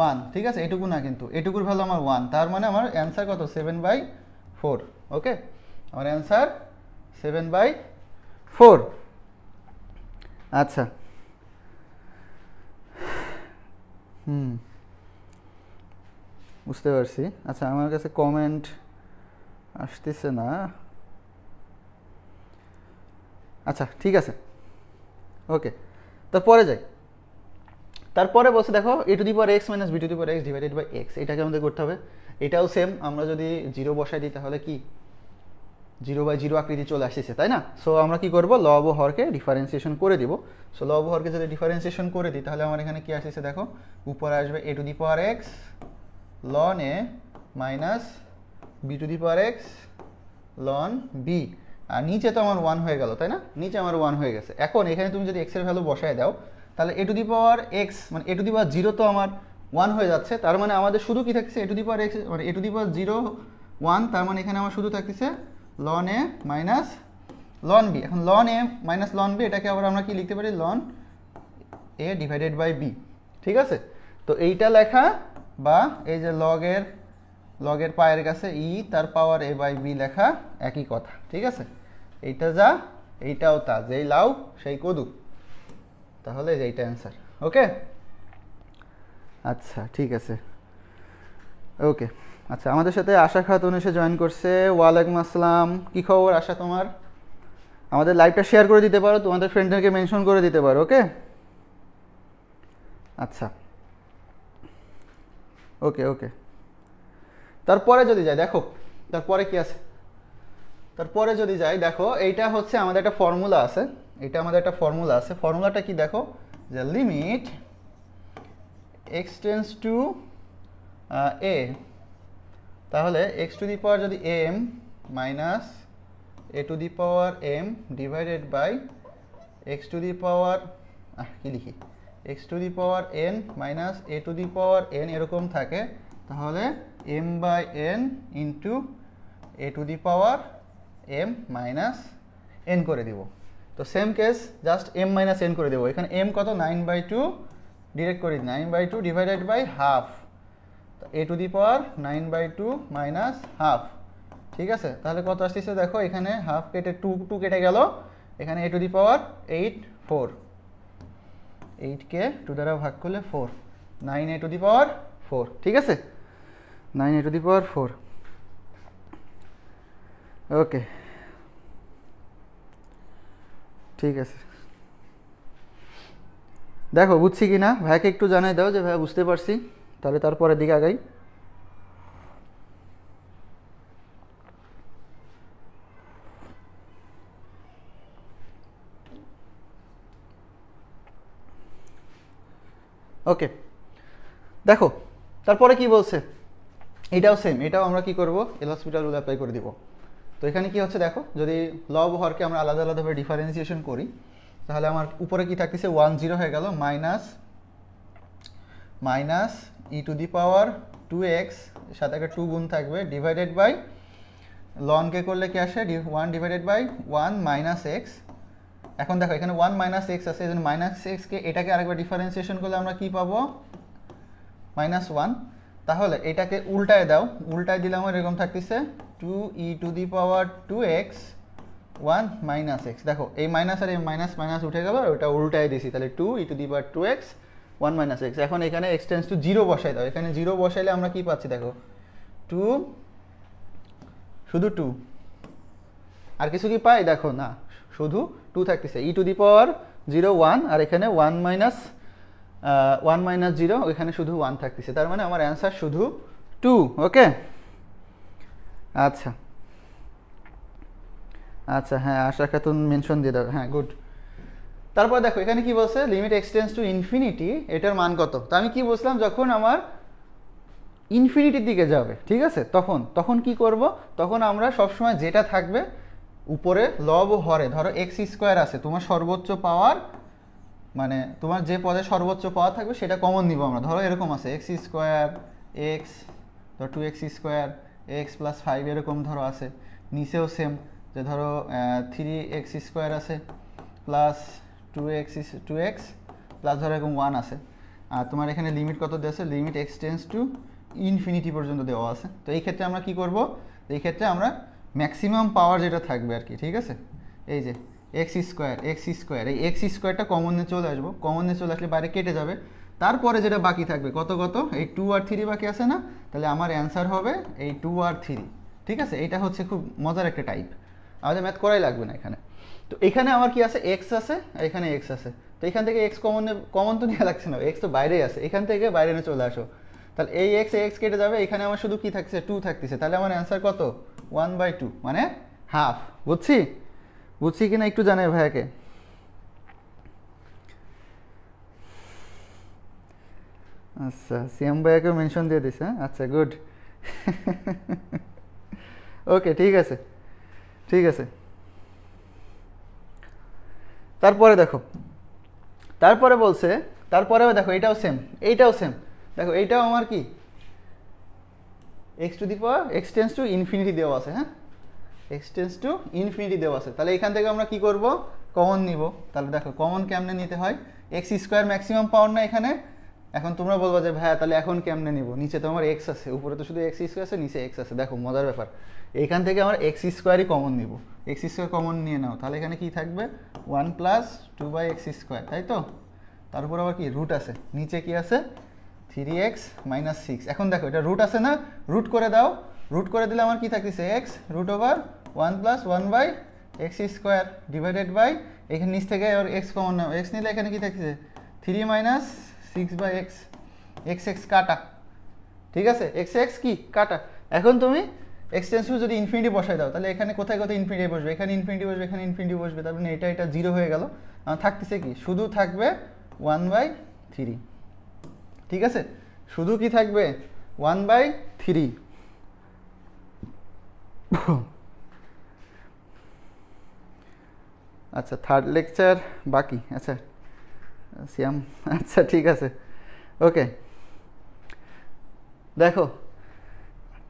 1। ঠিক আছে, এটুকু না কিন্তু, এটুকুর ভ্যালু আমার 1, তার মানে আমার অ্যান্সার কত, 7/4। ওকে, আমার অ্যান্সার 7/4। আচ্ছা, বুঝতে পারছি। আচ্ছা, আমার কাছে কমেন্ট আসতেছে না। আচ্ছা, ঠিক আছে, ওকে, তারপরে যাই। তারপরে বলছে দেখো a⁴x - b⁴x divided by x, এটাকে আমাদের করতে হবে। এটাও সেম, আমরা যদি 0 বসাই দিই তাহলে কি 0/0 আকৃতি চলে আসছে, তাই না? সো আমরা কি করব, লব ও হরকে ডিফারেন্সিয়েশন করে দিব। সো লব ও হরকে যদি ডিফারেন্সিয়েশন করে দিই তাহলে আমার এখানে কি আসছে দেখো, উপরে আসবে a⁴x ln a minus b⁴x ln b, আর নিচে তো আমার 1 হয়ে গেল, তাই না? নিচে আমার 1 হয়ে গেছে। এখন এখানে তুমি যদি x এর ভ্যালু বসায় দাও তাহলে a⁴x মানে a⁴0 তো আমার 1 হয়ে যাচ্ছে, তার মানে আমাদের শুধু কি থাকছে a⁴x মানে a⁴0 1, তার মানে এখানে আমার শুধু থাকতেছে ln a minus ln b। এখন ln a minus ln b, এটাকে আবার আমরা কি লিখতে পারি, ln a divided by b। ঠিক আছে, তো এইটা লেখা বা এই যে লগের পায়ের কাছে ই তার পাওয়ার a/b লেখা একই কথা। ঠিক আছে, এইটা যা এইটাও তা, যেই লাউ সেই কদু, তাহলে এইটা অ্যান্সার। ওকে, আচ্ছা, ঠিক আছে, ওকে। আচ্ছা, আমাদের সাথে আশা খাতুন এসে জয়েন করছে। ওয়ালাইকুম আসসালাম, কি খবর আশা তোমার? আমাদের লাইভটা শেয়ার করে দিতে পারো, তোমাদের ফ্রেন্ডদেরকে মেনশন করে দিতে পারো। ওকে, আচ্ছা, ওকে ওকে। তারপরে যদি যাই দেখো, তারপরে কি আছে, তারপরে যদি যাই দেখো, এইটা হচ্ছে আমাদের একটা ফর্মুলা আছে, এটা আমাদের একটা ফর্মুলা আছে। ফর্মুলাটা কি দেখো, যে limit x tends to a, তাহলে x টু দি পাওয়ার যদি m minus a to the power m divided by x to the power কি লিখি, x to the power n minus a to the power n এরকম থাকে, তাহলে m/n into a to the power m minus n করে দিব। তো same case, just m minus n করে দেবো। এখানে m কত, 9/2, ডিরেক্ট করি 9/2 divided by half, a to the power 9/2 minus half. ঠিক আছে, তাহলে কত আসতেছে দেখো, এখানে হাফ কেটে 2 কেটে গেল, এখানে a টু দি পাওয়ার 4, 8কে 2 দ্বারা ভাগ করলে 4, 9a টু দি পাওয়ার 4। ঠিক আছে, 9a টু দি পাওয়ার 4। ওকে, ঠিক আছে, দেখো বুঝছি কি না, ভাইকে একটু জানাই দাও যে ভাই বুঝতে পারছি, তাহলে তারপরের দিকে আগাই। ওকে, দেখো তারপরে কি বলছে, এটাও সেম, এটাও আমরা কি করব, এল হসপিটাল রুল অ্যাপ্লাই করে দিব। তো এখানে কি হচ্ছে দেখো, যদি লব হরকে আমরা আলাদা আলাদাভাবে ডিফারেন্সিয়েশন করি, তাহলে আমার উপরে কি থাকতেছে 1 0 হয়ে গেল, minus e to the power 2x, সাথে একটা 2 গুণ থাকবে, ডিভাইডেড বাই লনকে করলে কি আসে 1 ডিভাইডেড বাই 1 মাইনাস এক্স। এখন দেখো এখানে 1 মাইনাস এক্স আছে, এই জন্য মাইনাস এক্সকে এটাকে আরেকবার ডিফারেন্সিয়েশন করলে আমরা কি পাবো -1। তাহলে এটাকে উল্টায় দাও, উল্টায় দিলে আমার এরকম থাকতেছে 2e two the power 2x 1 minus x. দেখো এই মাইনাস আর এই মাইনাস মাইনাস উঠে গেল, আর ওটা উল্টায় দিছি, তাহলে 2e two the power 2x 1 minus x. এখন এখানে x টেন্ডস টু 0 বসাই দাও, এখানে 0 বসাইলে আমরা কি পাচ্ছি দেখো 2, শুধু 2, আর কিছু কি পাই দেখো না, শুধু 2 থাকতেছে, ই টু দি পাওয়ার 0 1, আর এখানে 1 মাইনাস 0, ওইখানে শুধু 1 থাকতেছে, তার মানে আমার অ্যান্সার শুধু 2। ওকে, আচ্ছা আচ্ছা, হ্যাঁ আশা খাতুন মেনশন দিয়ে দাও, হ্যাঁ গুড। তারপর দেখো এখানে কি বলছে, লিমিট এক্সটেন্স টু ইনফিনিটি, এটার মান কত? তো আমি কি বলছিলাম, যখন আমার ইনফিনিটির দিকে যাবে, ঠিক আছে, তখন কি করব, তখন আমরা সবসময় যেটা থাকবে উপরে লব ও হরে, ধরো এক্স স্কোয়ার আছে, তোমার সর্বোচ্চ পাওয়ার, মানে তোমার যে পদে সর্বোচ্চ পাওয়ার থাকবে সেটা কমন নিব আমরা। ধরো এরকম আছে এক্স স্কোয়ার এক্স, ধরো 2x স্কোয়ার এক্স প্লাস 5 এরকম ধরো আছে। নিচেও সেম, যে ধরো 3x স্কোয়ার আছে প্লাস 2x প্লাস ধরো এরকম 1 আছে। আর তোমার এখানে লিমিট কত দেওয়া আছে, লিমিট এক্সটেন্স টু ইনফিনিটি পর্যন্ত দেওয়া আছে। তো এই ক্ষেত্রে আমরা কি করব, এই ক্ষেত্রে আমরা ম্যাক্সিমাম পাওয়ার যেটা থাকবে আর কি, ঠিক আছে, এই যে এক্স স্কোয়ার এই এক্স স্কোয়ারটা কমনে চলে আসবো, কমনে চলে আসলে বাইরে কেটে যাবে, তারপরে যেটা বাকি থাকবে কত এই 2 আর 3 বাকি আছে না, তাহলে আমার অ্যান্সার হবে এই 2 আর 3। ঠিক আছে, এটা হচ্ছে খুব মজার একটা টাইপ, আমাদের ম্যাথ করাই লাগবে না এখানে। তো এখানে আমার কি আছে, এক্স আছে, আর এখানে এক্স আছে, তো এখান থেকে এক্স কমন তো নিয়ে লাগছে না, এক্স তো বাইরেই আছে, এখান থেকে বাইরে নিয়ে চলে আসো, তাহলে এই এক্স কেটে যাবে, এখানে আমার শুধু কি থাকছে 2 থাকতেছে, তাহলে আমার অ্যান্সার কত 1/2, মানে হাফ। বুঝছি কিনা একটু জানাই ভাইয়াকে। আচ্ছা, সিএম ভাইয়াকে মেনশন দিয়ে দিস, হ্যাঁ আচ্ছা গুড। ওকে ঠিক আছে। তারপরে দেখো, তারপরে বলছে, তারপরেও দেখো এইটাও সেম, দেখো এইটাও আমার কি x two the power x tends to infinity দেওয়া আছে, হ্যাঁ এক্স টেন্স টু ইনফিনিটি দেওয়া আছে। তাহলে এখান থেকে আমরা কি করব, কমন নিব। তাহলে দেখো কমন কেমনে নিতে হয়, এক্স স্কোয়ার ম্যাক্সিমাম পাওয়ার না এখানে, এখন তোমরা বলবা যে ভাইয়া তাহলে এখন কেমনে নিব, নিচে তো আমার এক্স আছে, উপরে তো শুধু এক্স স্কোয়ার আছে, নিচে এক্স আছে। দেখো মজার ব্যাপার, এইখান থেকে আমার এক্স স্কোয়ারই কমন নিব, এক্স স্কোয়ার কমন নিয়ে নাও, তাহলে এখানে কি থাকবে 1 + 2/x স্কোয়ার, তাই তো। তারপর আবার কি রুট আছে, নিচে কি আছে 3x - 6। এখন দেখো এটা রুট আছে না, রুট করে দাও, রুট করে দিলে আমার কি থাকতেছে x √1 + 1/x square divided by, এখানে নিচ থেকে আর x কমন নাও, x নিলে এখানে কি থাকছে 3 - 6/x, x কাটা, ঠিক আছে, x কি কাটা। এখন তুমি এক্সটেন্স টু যদি ইনফিনিটি বসাই দাও, তাহলে এখানে কোথায় ইনফিনিটি বসবে, এখানে ইনফিনিটি বসবে, এখানে ইনফিনিটি বসবে, তার মানে এটা 0 হয়ে গেল, আমার থাকতেছে কি, শুধু থাকবে 1/3। ঠিক আছে, শুধু কি থাকবে 1/3। আচ্ছা থার্ড লেকচার বাকি, আচ্ছা সিয়াম, আচ্ছা ঠিক আছে ওকে। দেখো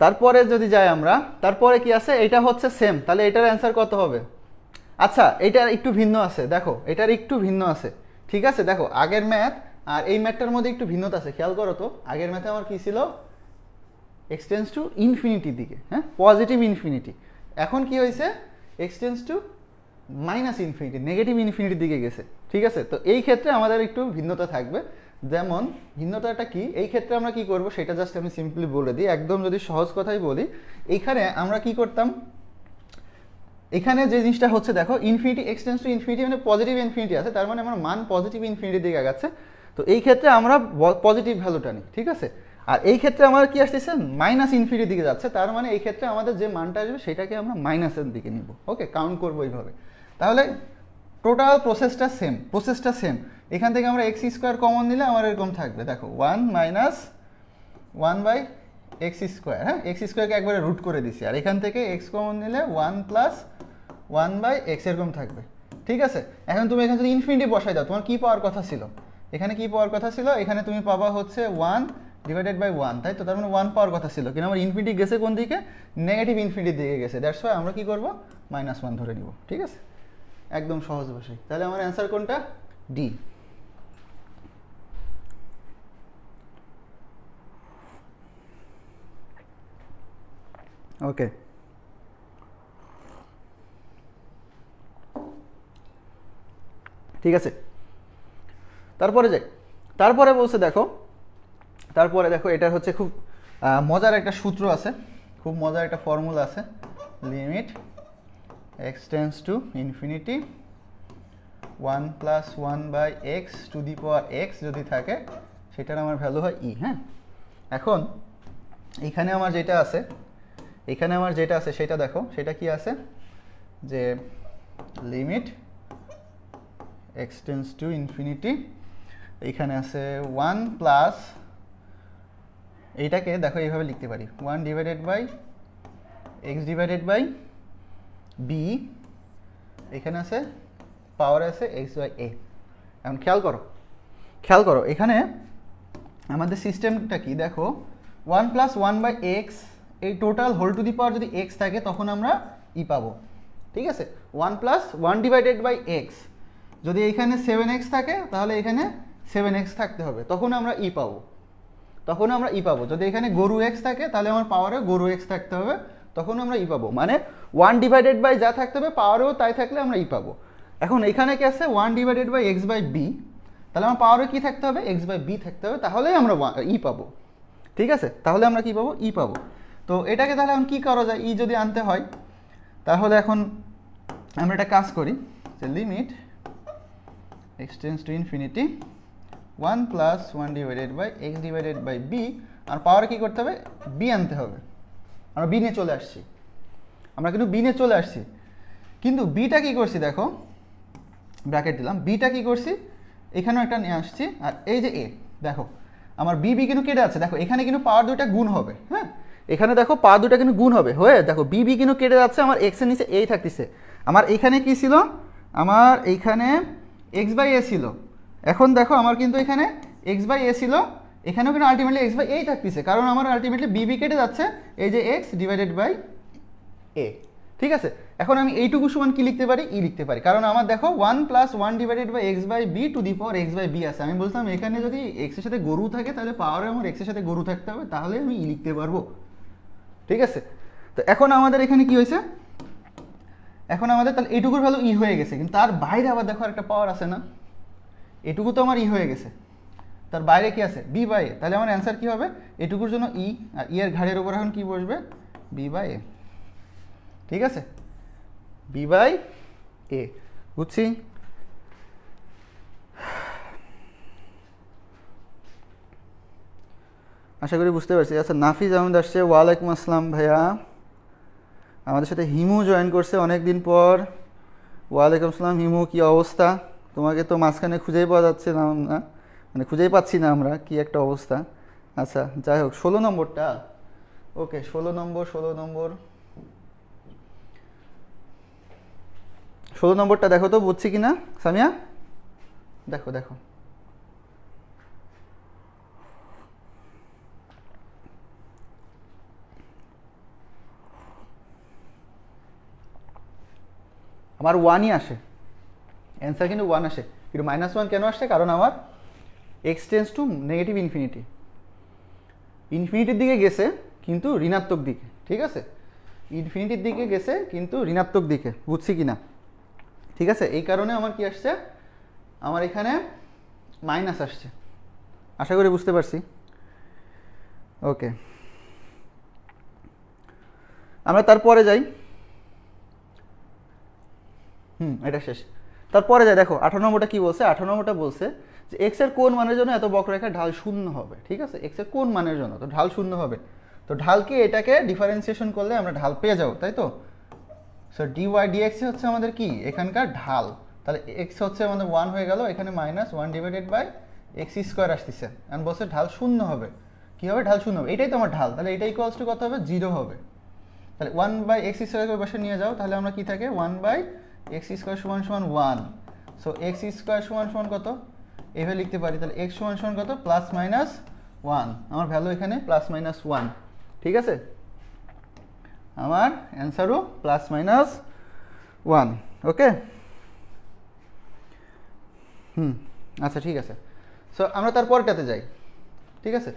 তারপরে যদি যাই আমরা, তারপরে কি আছে, এটা হচ্ছে সেম, তাহলে এটার অ্যান্সার কত হবে। আচ্ছা এটার একটু ভিন্ন আছে, দেখো এটার একটু ভিন্ন আছে, ঠিক আছে। দেখো আগের ম্যাথ আর এই ম্যাথটার মধ্যে একটু ভিন্নতা আছে, খেয়াল করো তো। আগের ম্যাথে আমার কি ছিল, এক্সটেন্স টু ইনফিনিটির দিকে, হ্যাঁ পজিটিভ ইনফিনিটি। এখন কি হয়েছে, এক্সটেন্স টু -ইনফিনিটি, নেগেটিভ ইনফিনিটির দিকে গেছে, ঠিক আছে। তো এই ক্ষেত্রে আমাদের একটু ভিন্নতা থাকবে। যেমন ভিন্নতাটা কি, এই ক্ষেত্রে আমরা কি করব সেটা জাস্ট আমি সিম্পলি বলে দিই, একদম যদি সহজ কথাই বলি। এইখানে আমরা কি করতাম, এখানে যে জিনিসটা হচ্ছে দেখো, ইনফিনিটি এক্সটেন্স টু ইনফিনিটি মানে পজিটিভ ইনফিনিটি আছে, তার মানে আমার মান পজিটিভ ইনফিনিটির দিকে আগাচ্ছে। তো এই ক্ষেত্রে আমরা পজিটিভ ভ্যালুটা নিই, ঠিক আছে। আর এই ক্ষেত্রে আমার কি আসতেছে, -ইনফিনিটির দিকে যাচ্ছে, তার মানে এই ক্ষেত্রে আমাদের যে মানটা আসবে সেটাকে আমরা মাইনাসের দিকে নিব। ওকে, কাউন্ট করবো এইভাবে। তাহলে টোটাল প্রসেসটা সেম। এখান থেকে আমরা এক্স স্কোয়ার কমন নিলে আমার এরকম থাকবে, দেখো 1 - 1/x স্কোয়ার, হ্যাঁ এক্স স্কোয়ারকে একবারে রুট করে দিছি, আর এখান থেকে এক্স কমন নিলে 1 + 1/x এরকম থাকবে। ঠিক আছে, এখন তুমি এখানে যদি ইনফিনিটি বসাই দাও, তোমার কি পাওয়ার কথা ছিল, এখানে কি পাওয়ার কথা ছিল, এখানে তুমি পাবা হচ্ছে 1 ডিভাইডেড বাই 1, তাই তো? তার মানে 1 পাওয়ার কথা ছিল, কিন্তু আমার ইনফিনিটি গেছে কোন দিকে, নেগেটিভ ইনফিনিটির দিকে গেছে, দ্যাটস ওয়াই আমরা কি করব, -1 ধরে নিব। ঠিক আছে, একদম সহজ ভাষায়। তাহলে আমার অ্যান্সার কোনটা, ডি। ওকে, ঠিক আছে, তারপরে যাই। তারপরে বলছে দেখো, তারপরে দেখো এটার হচ্ছে খুব মজার একটা সূত্র আছে, খুব মজার একটা ফর্মুলা আছে, limit x tends to infinity 1 + 1/x two the power x যদি থাকে, সেটার আমার ভ্যালু হয় ই। হ্যাঁ, এখন এখানে আমার যেটা আছে, এখানে আমার যেটা আছে সেটা দেখো, সেটা কি আছে, যে limit x tends to infinity, এইখানে আছে 1 প্লাস, এইটাকে দেখো এইভাবে লিখতে পারি 1 divided by x divided by b, এখানে আছে পাওয়ার আছে x/a। এখন খেয়াল করো, খেয়াল করো এখানে আমাদের সিস্টেমটা কি দেখো, 1 + 1/x, এই total whole to the power যদি x থাকে তখন আমরা ই পাবো। ঠিক আছে, 1 + 1 ডিভাইডেড বাই x, যদি এখানে 7x থাকে তাহলে এখানে 7x থাকতে হবে, তখন আমরা ই পাবো, তখন আমরা ই পাবো। যদি এখানে গরু x থাকে তাহলে আমার পাওয়ারে গরু x থাকতে হবে, তখন আমরা ই পাবো। মানে 1 ডিভাইডেড বাই যা থাকতে হবে পাওয়ারেও তাই থাকলে আমরা ই পাবো। এখন এখানে কি আছে 1 ডিভাইডেড বাই x/b, তাহলে আমার পাওয়ারে কি থাকতে হবে, x/b থাকতে হবে, তাহলেই আমরা ই পাবো। ঠিক আছে, তাহলে আমরা কি পাবো, ই পাবো। তো এটাকে তাহলে এখন কী করা যায়, ই যদি আনতে হয়, তাহলে এখন আমরা একটা কাজ করি, যে limit x tends to infinity 1 + 1 divided by x divided by b, আর পাওয়ারে কী করতে হবে, b আনতে হবে। আমরা b নিয়ে চলে আসছি, আমরা কিন্তু b নিয়ে চলে আসছি, কিন্তু bটা কী করছি দেখো, ব্র্যাকেট দিলাম, bটা কী করছি, এখানেও একটা নিয়ে আসছি, আর এই যে a, দেখো আমার b কিন্তু কেটে আছে, দেখো এখানে কিন্তু পাওয়ার দুইটা গুণ হবে। হ্যাঁ, এখানে দেখো পাওয়ার দুইটা কিন্তু গুণ হবে, হয়ে দেখো b কিন্তু কেটে যাচ্ছে, আমার x এর নিচে a থাকতেছে। আমার এখানে কি ছিল, আমার এইখানে x/a ছিল, এখন দেখো আমার কিন্তু এখানে x/a ছিল, এখানেও কিন্তু আলটিমেটলি x/a থাকতেছে, কারণ আমার আলটিমেটলি b কেটে যাচ্ছে, এই যে x ডিভাইডেড বাই a। ঠিক আছে, এখন আমি এইটুকু সমান কি লিখতে পারি, ই লিখতে পারি, কারণ আমার দেখো 1 + 1 divided by x/b to the power x/b আছে। আমি বলতাম এখানে যদি x এর সাথে গরু থাকে তাহলে পাওয়ারে আমার x এর সাথে গরু থাকতে হবে, তাহলে আমি ই লিখতে পারবো। ঠিক আছে, তো এখন আমাদের এখানে কি হয়েছে, এখন আমাদের তাহলে এইটুকুর ভ্যালু ই হয়ে গেছে, কিন্তু তার বাইরে আবার দেখো একটা পাওয়ার আছে না, এটুকু তো আমার ই হয়ে গেছে, তার বাইরে কি আছে, b/a। তাহলে আমার অ্যান্সার কি হবে, এটুকুর জন্য ই, আর ই এর ঘাড়ের উপর এখন কি বসবে, b/a। ঠিক আছে, b/a, বুঝছি। আশা করি বুঝতে পারছি। আচ্ছা, নাফিজ আহমেদ আসছে, ওয়ালাইকুম আসসালাম ভাইয়া, আমাদের সাথে হিমু জয়েন করছে অনেক দিন পর। ওয়ালাইকুম আসসালাম হিমু, কি অবস্থা? তোমাকে তো মাঝখানে খুঁজেই পাওয়া যাচ্ছে না, মানে খুঁজেই পাচ্ছি না আমরা, কি একটা অবস্থা। আচ্ছা যাই হোক, 16 নম্বরটা, ওকে 16 নম্বর, 16 নম্বরটা দেখো তো বুঝছি কি না সামিয়া, দেখো দেখো। আমার 1ই আসে, অ্যান্সার কিন্তু 1 আসে, কিন্তু -1 কেন আসছে, কারণ আমার x tends to negative infinity, ইনফিনিটির দিকে গেছে কিন্তু ঋণাত্মক দিকে। ঠিক আছে, ইনফিনিটির দিকে গেছে কিন্তু ঋণাত্মক দিকে, বুঝছি কি না? ঠিক আছে, এই কারণে আমার কি আসছে, আমার এখানে মাইনাস আসছে। আশা করি বুঝতে পারছি। ওকে, আমরা তারপরে যাই। এটা শেষ, তারপরে যাই। দেখো 18 নম্বরটা কি বলছে, 18 নম্বরটা বলছে যে এক্স এর কোন মানের জন্য এত বক্ররেখার ঢাল 0 হবে। ঠিক আছে, এক্স এর কোন মানের জন্য তো ঢাল 0 হবে, তো ঢালকে এটাকে ডিফারেন্সিয়েশন করলে আমরা ঢাল পেয়ে যাবো, তাই তো? সো ডিওয়াই ডিএক্স হচ্ছে আমাদের কি এখানকার ঢাল, তাহলে এক্স হচ্ছে আমাদের 1 হয়ে গেল, এখানে -1 ডিভাইডেড বাই x² আসতেছে, এখন বলছে ঢাল 0 হবে। কি হবে, ঢাল 0 হবে, এটাই তো আমার ঢাল, তাহলে এটা ইকুয়ালস টু কত হবে, 0 হবে। তাহলে 1/x² বসে নিয়ে যাও, তাহলে আমরা কি থাকে 1/x² এক্স স্কোয়ার সমান সমান 1, সো এক্স স্কোয়ার সমান সমান কত, এভাবে লিখতে পারি, তাহলে এক্স সমান সমান কত, প্লাস মাইনাস 1, আমার ভ্যালু এখানে প্লাস মাইনাস 1, ঠিক আছে, আমার অ্যান্সারও প্লাস মাইনাস 1, ওকে। আচ্ছা ঠিক আছে, সো আমরা তার পরেরটাতে যাই, ঠিক আছে,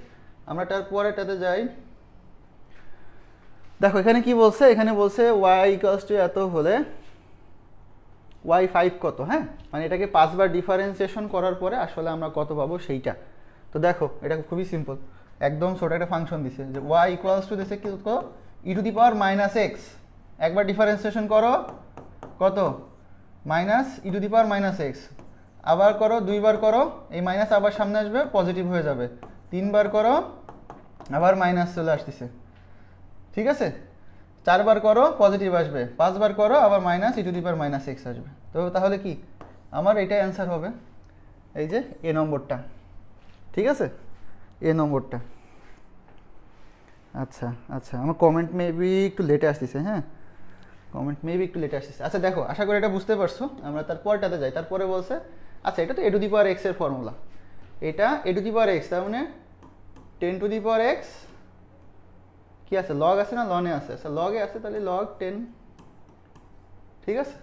আমরা তার পরেরটাতে যাই। দেখো এখানে কি বলছে, এখানে বলছে y ইকুয়ালস টু এত হলে y5 কত, হ্যাঁ, মানে এটাকে 5 বার ডিফারেন্সিয়েশন করার পরে আসলে আমরা কত পাবো সেইটা। তো দেখো এটা খুবই সিম্পল, একদম ছোট একটা ফাংশন দিছে যে y ইকুয়ালস টু দিছে কি e to the power minus x, একবার ডিফারেন্সিয়েশন করো কত, minus e to the power minus x, আবার করো, দুইবার করো, এই মাইনাস আবার সামনে আসবে, পজিটিভ হয়ে যাবে, তিনবার করো, আবার মাইনাস চলে আসতেছে, ঠিক আছে, চারবার করো, পজিটিভ আসবে, পাঁচবার করো, আবার minus e to the power minus x আসবে। তো তাহলে কি আমার এটাই অ্যান্সার হবে, এই যে এ নম্বরটা, ঠিক আছে, এ নম্বরটা। আচ্ছা আচ্ছা, আমার কমেন্ট মেবি একটু লেটে আসতেছে, হ্যাঁ, কমেন্ট মেবি একটু লেটে আসতেছে। আচ্ছা দেখো, আশা করি এটা বুঝতে পারছো। আমরা তারপরটাতে যাই, তারপরে বলছে আচ্ছা এটা তো এ টু দি পাওয়ার এক্স এর ফর্মুলা, এটা এ টু দি পাওয়ার এক্স, তার মানে 10 টু দি পাওয়ার এক্স কি আছে, লগ আছে না লনে আছে, আচ্ছা লগে আছে, তাহলে লগ 10, ঠিক আছে,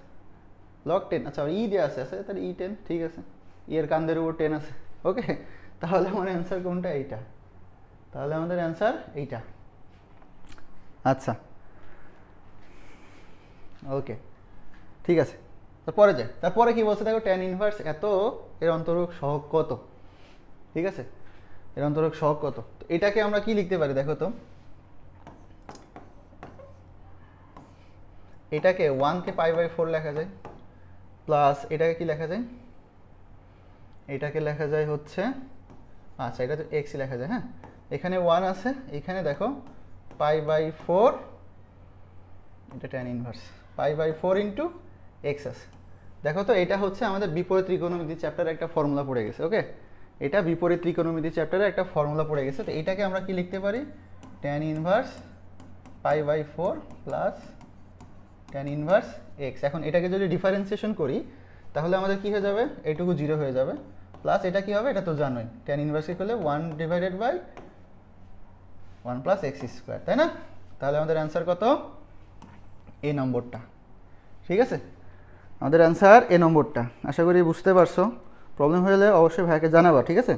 লগ 10, আচ্ছা ই দেওয়া আছে, আচ্ছা তাহলে ই 10, ঠিক আছে, ই এর কান্দের উপর 10 আছে, ওকে, তাহলে আমার অ্যান্সার কোনটা, এইটা, তাহলে আমাদের অ্যান্সার এইটা। আচ্ছা ওকে ঠিক আছে, তারপরে যাই, তারপরে কি বলছে দেখো, ট্যান ইনভার্স এত এর অন্তরক সহগ কত, ঠিক আছে, এর অন্তরক সহগ কত, তো এটাকে আমরা কি লিখতে পারি দেখো তো, এটাকে 1 কে π/4 লেখা যায়, প্লাস এটাকে কি লেখা যায়, এটাকে লেখা যায় হচ্ছে, আচ্ছা এটা তো এক্সই লেখা যায়, হ্যাঁ, এখানে 1 আছে, এখানে দেখো π/4, এটা ট্যান ইনভার্স π/4 ইন্টু এক্স আছে, দেখো তো এটা হচ্ছে আমাদের বিপরীত ত্রিকোণমিতি চ্যাপ্টারে একটা ফর্মুলা পড়ে গেছে, ওকে, এটা বিপরীত ত্রিকোণমিতি চ্যাপ্টারে একটা ফর্মুলা পড়ে গেছে, তো এটাকে আমরা কি লিখতে পারি, tan inverse π/4 plus tan inverse x. এখন এটাকে যদি ডিফারেন্সিয়েশন করি তাহলে আমাদের কি হয়ে যাবে, এইটুকু 0 হয়ে যাবে, প্লাস এটা কি হবে, এটা তো জানোই, ট্যান ইনভার্স হলে 1/1 প্লাস এক্স স্কোয়ার, তাই না, তাহলে আমাদের অ্যান্সার কত, এ নম্বরটা, ঠিক আছে, আমাদের অ্যান্সার এ নম্বরটা। আশা করি বুঝতে পারছো, প্রবলেম হলে অবশ্যই ভাইকে জানাবা, ঠিক আছে।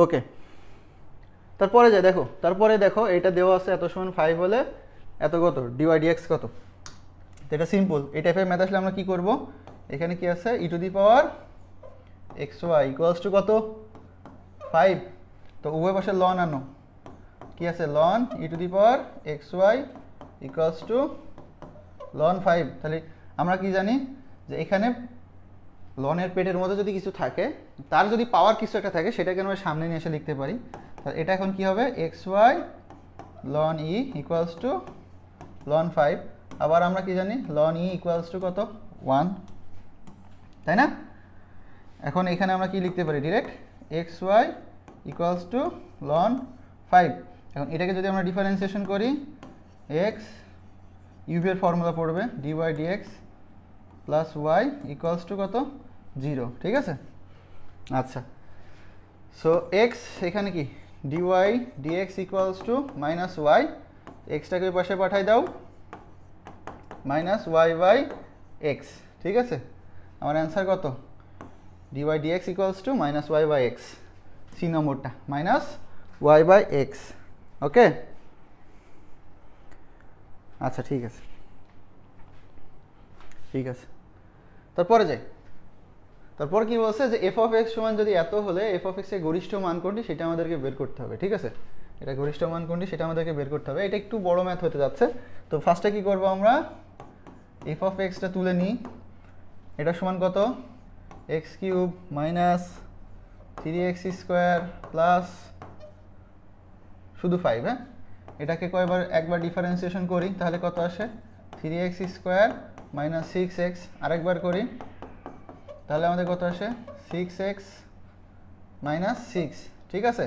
ওকে, তারপরে যাই, দেখো তারপরে দেখো এটা দেওয়া আছে এত সমান 5 হলে এত কত, ডিওয়াই ডিএক্স কত, তো এটা সিম্পল, এই টাইপের ম্যাথ আসলে আমরা কি করব, এখানে কি আছে, e to the power x y equals to কত, 5, তো উভয় পাশে লন আনো, কি আছে, ln e to the power x y equals to ln 5, তাহলে আমরা কি জানি যে এখানে লনের পেটের মধ্যে যদি কিছু থাকে, তার যদি পাওয়ার কিছু একটা থাকে, সেটাকে আমরা সামনে নিয়ে এসে লিখতে পারি, তাহলে এটা এখন কি হবে, x y ln e equals to ln 5, আবার আমরা কি জানি, লন ই ইকুয়ালস টু কত, 1, তাই না, এখন এখানে আমরা কি লিখতে পারি, direct x y equals to ln 5, এখন এটাকে যদি আমরা ডিফারেন্সিয়েশন করি, এক্স ইউভি এর ফর্মুলা পড়বে d y d x plus y equals to কত, 0, ঠিক আছে। আচ্ছা, সো এক্স এখানে কি, d y dx equals to minus y, এক্সটাকে ওই পাশে পাঠাই দাও, মাইনাস ওয়াই বাই এক্স, ঠিক আছে, আমার অ্যান্সার কত, dy dx equals to minus y by x, see নম্বরটা, minus y by x, okay. আচ্ছা ঠিক আছে, ঠিক আছে, তারপরে যাই, তারপর কি বলছে যে এফ অফ এক্স সমান যদি এত হলে এফ অফ এক্স এর গরিষ্ঠ মান কোনটি সেটা আমাদেরকে বের করতে হবে, ঠিক আছে, এটা গরিষ্ঠ মান কোনটি সেটা আমাদেরকে বের করতে হবে, এটা একটু বড় ম্যাথ হতে যাচ্ছে, তো ফার্স্টে কি করব আমরা, এফ অফ এক্সটা তুলে নিই, এটা সমান কত, x cube minus 3x square plus শুধু 5, হ্যাঁ, এটাকে কয়বার, একবার ডিফারেন্সিয়েশন করি তাহলে কত আসে, 3x স্কোয়ার মাইনাস 6x, আরেকবার করি তাহলে আমাদের কত আসে, 6x মাইনাস 6, ঠিক আছে।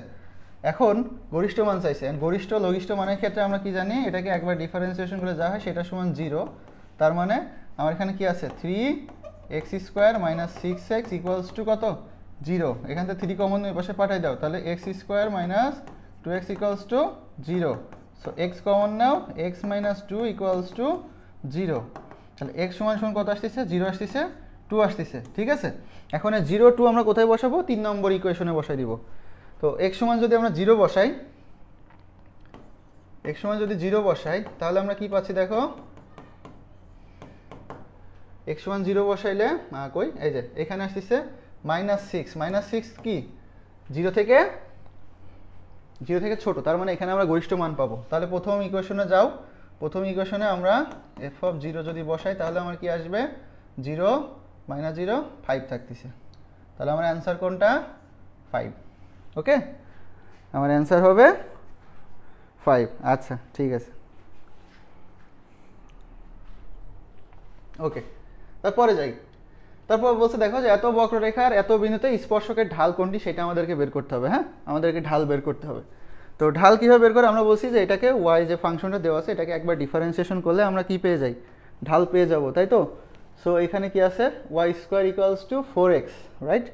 এখন গরিষ্ঠ মান চাইছে, গরিষ্ঠ লঘিষ্ঠ মানের ক্ষেত্রে আমরা কি জানি, এটাকে একবার ডিফারেন্সিয়েশন করে যা হয় সেটা সমান 0। তার মানে আমার এখানে কি আছে, 3x² minus 6x equals to কত, 0। এখান থেকে 3 কমন ওই পাশে পাঠাই দাও, তাহলে x² minus 2x equals to 0। So x common now, x minus 2 equals to 0। তাহলে x সমান সমান কত আসতেছে, 0 আসতেছে, 2 আসতেছে, ঠিক আছে। এখন 0 2 আমরা কোথায় বসাবো, 3 নম্বর ইকুয়েশনে বসাই দিব। তো x সমান যদি আমরা 0 বসাই, x সমান যদি 0 বসাই তাহলে আমরা কি পাচ্ছি দেখো, x সমান 0 বসাইলে কই, এই যে এখানে আসতেছে -6। -6 কি 0 থেকে ছোট, তার মানে এখানে আমরা গরিষ্ঠ মান পাবো। তাহলে প্রথম ইকুয়েশনে যাও, প্রথম ইকুয়েশনে আমরা f(0) যদি বসাই তাহলে আমার কি আসবে, 0 -0 5 থাকতেছে। তাহলে আমার অ্যান্সার কোনটা, 5। ওকে, আমার অ্যান্সার হবে 5। আচ্ছা ঠিক আছে, ওকে। তারপরে যাই, তারপর বলছে দেখো যে এত বক্ররেখার এত বিন্দুতে স্পর্শকের ঢাল কোনটি সেটা আমাদেরকে বের করতে হবে। হ্যাঁ, আমাদেরকে ঢাল বের করতে হবে। তো ঢাল কীভাবে বের করে, আমরা বলছি যে এটাকে y যে ফাংশনটা দেওয়া আছে এটাকে একবার ডিফারেন্সিয়েশন করলে আমরা কি পেয়ে যাই, ঢাল পেয়ে যাব, তাই তো। সো এখানে কি আছে, y² equals to 4x, right.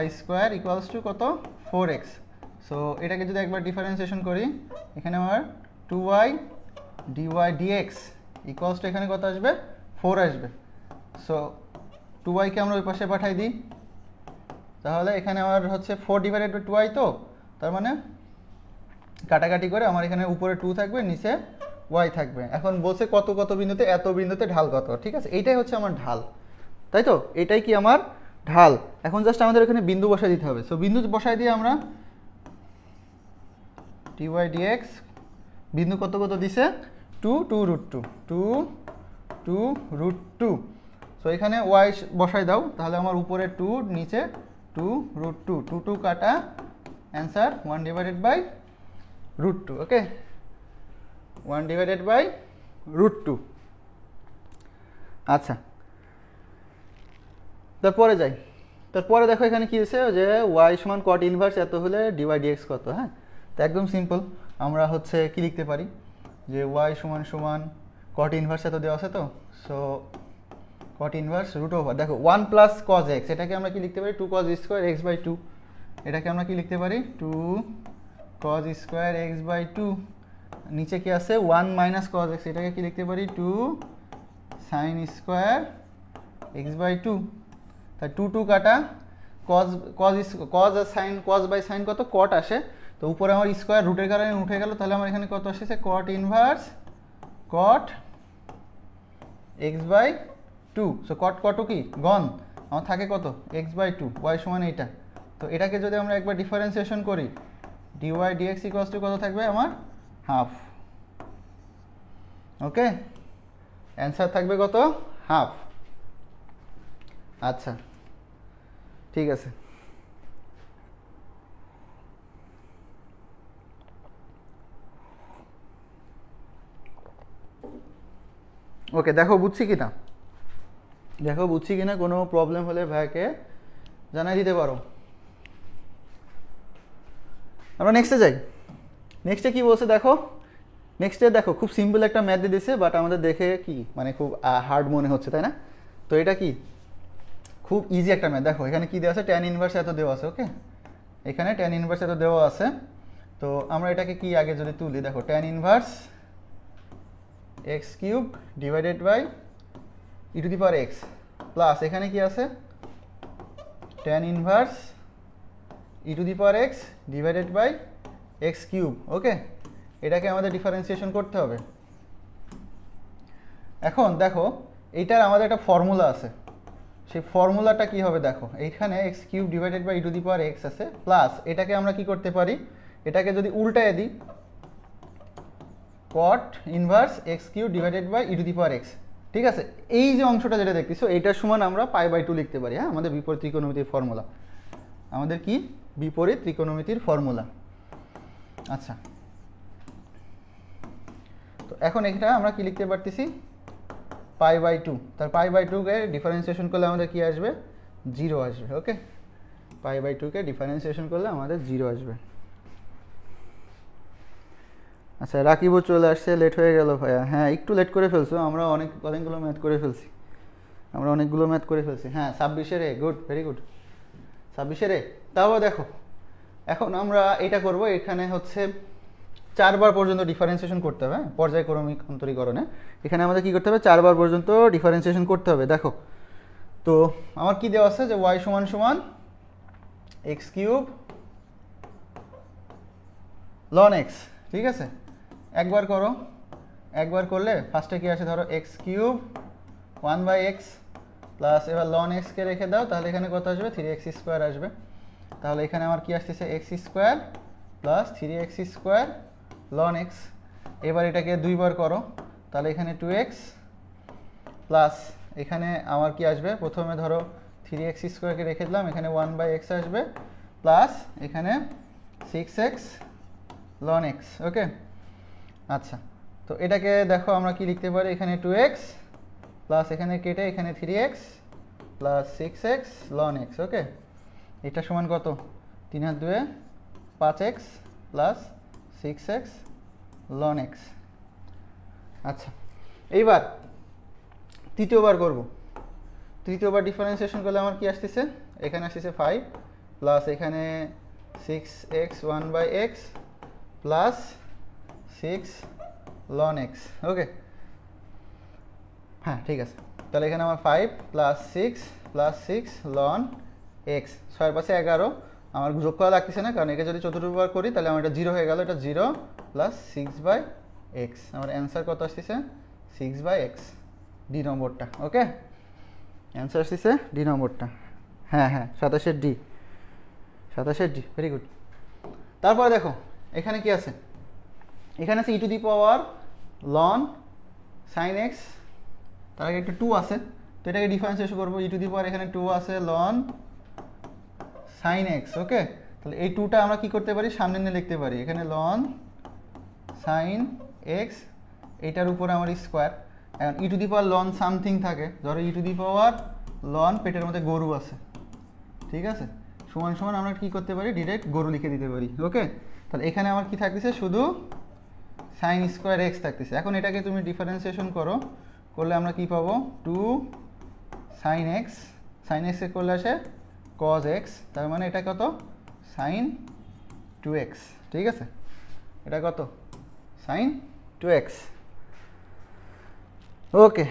y² equals to কত, 4x। সো এটাকে যদি একবার ডিফারেন্সিয়েশন করি, এখানে আমার 2y dy dx equals to এখানে কত আসবে, 4 আসবে। সো 2y কে আমরা ওই পাশে পাঠাই দিই, তাহলে এখানে আমার হচ্ছে 4 ডিভাইডেড বাই 2y, তো তার মানে কাটাকাটি করে আমার এখানে উপরে 2 থাকবে, নিচে y থাকবে। এখন বলছে কত কত বিন্দুতে, এত বিন্দুতে ঢাল কত, ঠিক আছে। এইটাই হচ্ছে আমার ঢাল, তাই তো, এটাই কি আমার ঢাল। এখন জাস্ট আমাদের এখানে বিন্দু বসাই দিতে হবে। সো বিন্দু বসাই দিয়ে আমরা dy dx, বিন্দু কত কত দিছে, 2 √2। সো এখানে y বসাই দাও, তাহলে আমার উপরে 2, নিচে 2√2, 2 কাটা, answer 1 divided by √2। Okay, 1 divided by √2। আচ্ছা, তারপরে যাই। তারপরে দেখো এখানে কি হয়েছে, যে y সমান cot ইনভার্স এত হলে dy dx কত। হ্যাঁ, তো একদম সিম্পল, আমরা হচ্ছে কি লিখতে পারি, যে y সমান সমান cot ইনভার্স এত দেওয়া আছে, তো সো cot ইনভার্স √, দেখো 1 প্লাস cos x, এটাকে আমরা কি লিখতে পারি, 2 cos স্কোয়ার x বাই 2। এটাকে আমরা কি লিখতে পারি, 2 cos স্কোয়ার x বাই 2। নিচে কি আছে, 1 মাইনাস cos x, এটাকে কি লিখতে পারি, 2 sin স্কোয়ার x বাই 2। তাই 2 কাটা, cos আর সাইন, cos বাই সাইন কত, cot আসে, তো উপরে আমার স্কোয়ার রুটের কারণে উঠে গেল, তাহলে আমার এখানে কত আসছে, cot inverse cot x by 2। So cot কি গন, আমার থাকে কত, x বাই 2, y সমান এইটা। তো এটাকে যদি আমরা একবার ডিফারেন্সিয়েশন করি, dy dx ইকুয়ালস টু কত থাকবে আমার, হাফ। ওকে, অ্যান্সার থাকবে কত, হাফ। আচ্ছা ঠিক আছে, ওকে। দেখো বুঝছি কিনা, কোনো প্রবলেম হলে ভাইকে জানাই দিতে পারো। আমরা নেক্সটে যাই। নেক্সটে কি বলছে দেখো, নেক্সটে দেখো খুব সিম্পল একটা ম্যাথ দিয়ে দিয়েছে, বাট আমাদের দেখে কি মানে খুব হার্ড মনে হচ্ছে, তাই না। তো এটা কি খুব ইজি একটা ম্যাথ। দেখো এখানে কি দেওয়া আছে, tan ইনভার্স এত দেওয়া আছে। ওকে, এখানে tan ইনভার্স এত দেওয়া আছে। তো আমরা এটাকে কি আগে যদি তুলি, দেখো tan inverse x³ divided by e⁻x plus এখানে কি আছে, tan inverse e⁻x divided by x³। Okay, এটাকে আমাদের ডিফারেন্সিয়েশন করতে হবে। এখন দেখো এইটার আমাদের একটা ফর্মুলা আছে, সেই ফর্মুলাটা কি হবে, দেখো এইখানে x³ ডিভাইডেড বাই e⁻x আছে, প্লাস এটাকে আমরা কি করতে পারি, এটাকে যদি উল্টায় দিই, cot inverse x³ divided by e⁻x। ঠিক আছে, এই যে অংশটা যেটা দেখতেছো এইটার সমান আমরা π/2 লিখতে পারি। হ্যাঁ, আমাদের বিপরীত ত্রিকোণমিতির ফর্মুলা, আমাদের কি বিপরীত ত্রিকোণমিতির ফর্মুলা। আচ্ছা, তো তো এখন এটা আমরা কি লিখতে পারতেছি π/2, তার π/2 কে ডিফারেন্সিয়েশন করলে আমাদের কি আসবে 0 আসবে। ওকে, π/2 কে ডিফারেন্সিয়েশন করলে আমাদের 0 আসবে। আচ্ছা রাকিবও চলে আসছে, লেট হয়ে গেল ভাইয়া। হ্যাঁ একটু লেট করে ফেলছো, আমরা অনেকগুলো ম্যাথ করে ফেলছি, হ্যাঁ 26-এর এ, গুড, ভেরি গুড, 26-এর এ। তাও দেখো এখন আমরা এটা করব, এখানে হচ্ছে 4 বার পর্যন্ত ডিফারেন্সিয়েশন করতে হবে, পর্যায়ক্রমিক অন্তরীকরণে এখানে আমাদের কি করতে হবে 4 বার পর্যন্ত ডিফারেন্সিয়েশন করতে হবে। দেখো তো আমার কি দেওয়া আছে যে y = x³ ln x, ঠিক আছে, একবার করো, একবার করলে ফার্স্টে কি আসে ধরো x³ 1/x প্লাস এবার ln x কে রেখে দাও, তাহলে এখানে কত আসবে 3x² আসবে। তাহলে এখানে আমার কি আসতেছে x² plus 3x² ln x। এবার এটাকে 2 বার করো, তাহলে এখানে 2x প্লাস এখানে আমার কি আসবে, প্রথমে ধরো 3x² কে রেখে দিলাম, এখানে 1/x আসবে প্লাস এখানে 6x ln x। ওকে, আচ্ছা তো এটাকে দেখো আমরা কি লিখতে পারি, এখানে 2x প্লাস এখানে কেটে এখানে 3x plus 6x ln x। ওকে, এটা সমান কত 3 আর 2 5x plus 6x ln x। আচ্ছা এইবার তৃতীয়বার করব, তৃতীয়বার ডিফারেন্সিয়েশন করলে আমার কি আসতেছে, এখানে আসতেছে 5 প্লাস এখানে 6x 1/x plus 6 ln x। ওকে, হ্যাঁ ঠিক আছে, তাহলে এখানে আমার 5 প্লাস 6 প্লাস 6 ln x, 6 পাশে 11, আমার যোগ করা লাগতেছে না কারণ একে যদি চতুর্থবার করি তাহলে আমার এটা 0 হয়ে গেল, এটা 0 প্লাস 6/x, আমার অ্যান্সার কত আসতেছে 6/x, ডি নম্বরটা। ওকে, অ্যান্সার আসতেছে ডি নম্বরটা, হ্যাঁ হ্যাঁ 27-এর ডি, 27-এর ডি, ভেরি গুড। তারপরে দেখো এখানে কি আছে, এখানে আছে e⁻ ln sin x, তার আগে একটা 2 আছে, তো এটাকে ডিফারেন্সিয়েশন করবো, e⁻, এখানে 2 আছে ln sin x। ওকে, তাহলে এই 2টা আমরা কি করতে পারি, সামনে নিয়ে লিখতে পারি, এখানে ln sin x, এটার উপরে আমার স্কোয়ার, এখন e⁻ ln সামথিং থাকে, ধরো e⁻ ln পেটের মধ্যে গরু আছে, ঠিক আছে, সমান সমান আমরা কি করতে পারি, ডিরেক্ট গরু লিখে দিতে পারি। ওকে, তাহলে এখানে আমার কি থাকতেছে, শুধু sin স্কোয়ার x থাকতেছে। এখন এটাকে তুমি ডিফারেন্সিয়েশন করো, করলে আমরা কি পাবো 2 sin x, sin x এ করলে আসে cos x, তার মানে এটা কত sin 2x, ঠিক আছে, এটা কত sin 2x। ওকে,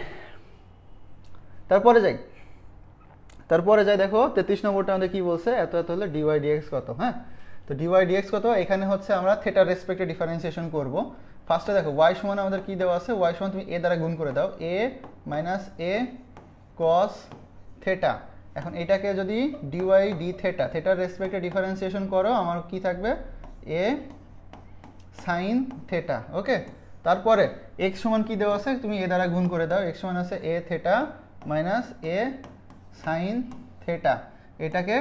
তারপরে যাই, দেখো 33 নম্বরটা আমাদের কি বলছে, এত এত হলে dy dx কত। হ্যাঁ, তো dy dx কত, এখানে হচ্ছে আমরা থিটার রেসপেক্টে ডিফারেন্সিয়েশন করব। ফার্স্টে দেখো y সমান আমাদের কি দেওয়া আছে, y সমান তুমি a দ্বারা গুণ করে দাও, a minus a cos theta. এখন এটাকে যদি dy d থিটা, থিটার রেসপেক্টে ডিফারেন্সিয়েশন করো, আমার কি থাকবে a sin থিটা। ওকে, তারপরে x সমান কি দেওয়া আছে, তুমি a দ্বারা গুণ করে দাও, x সমান আছে a theta minus a sin theta, এটাকে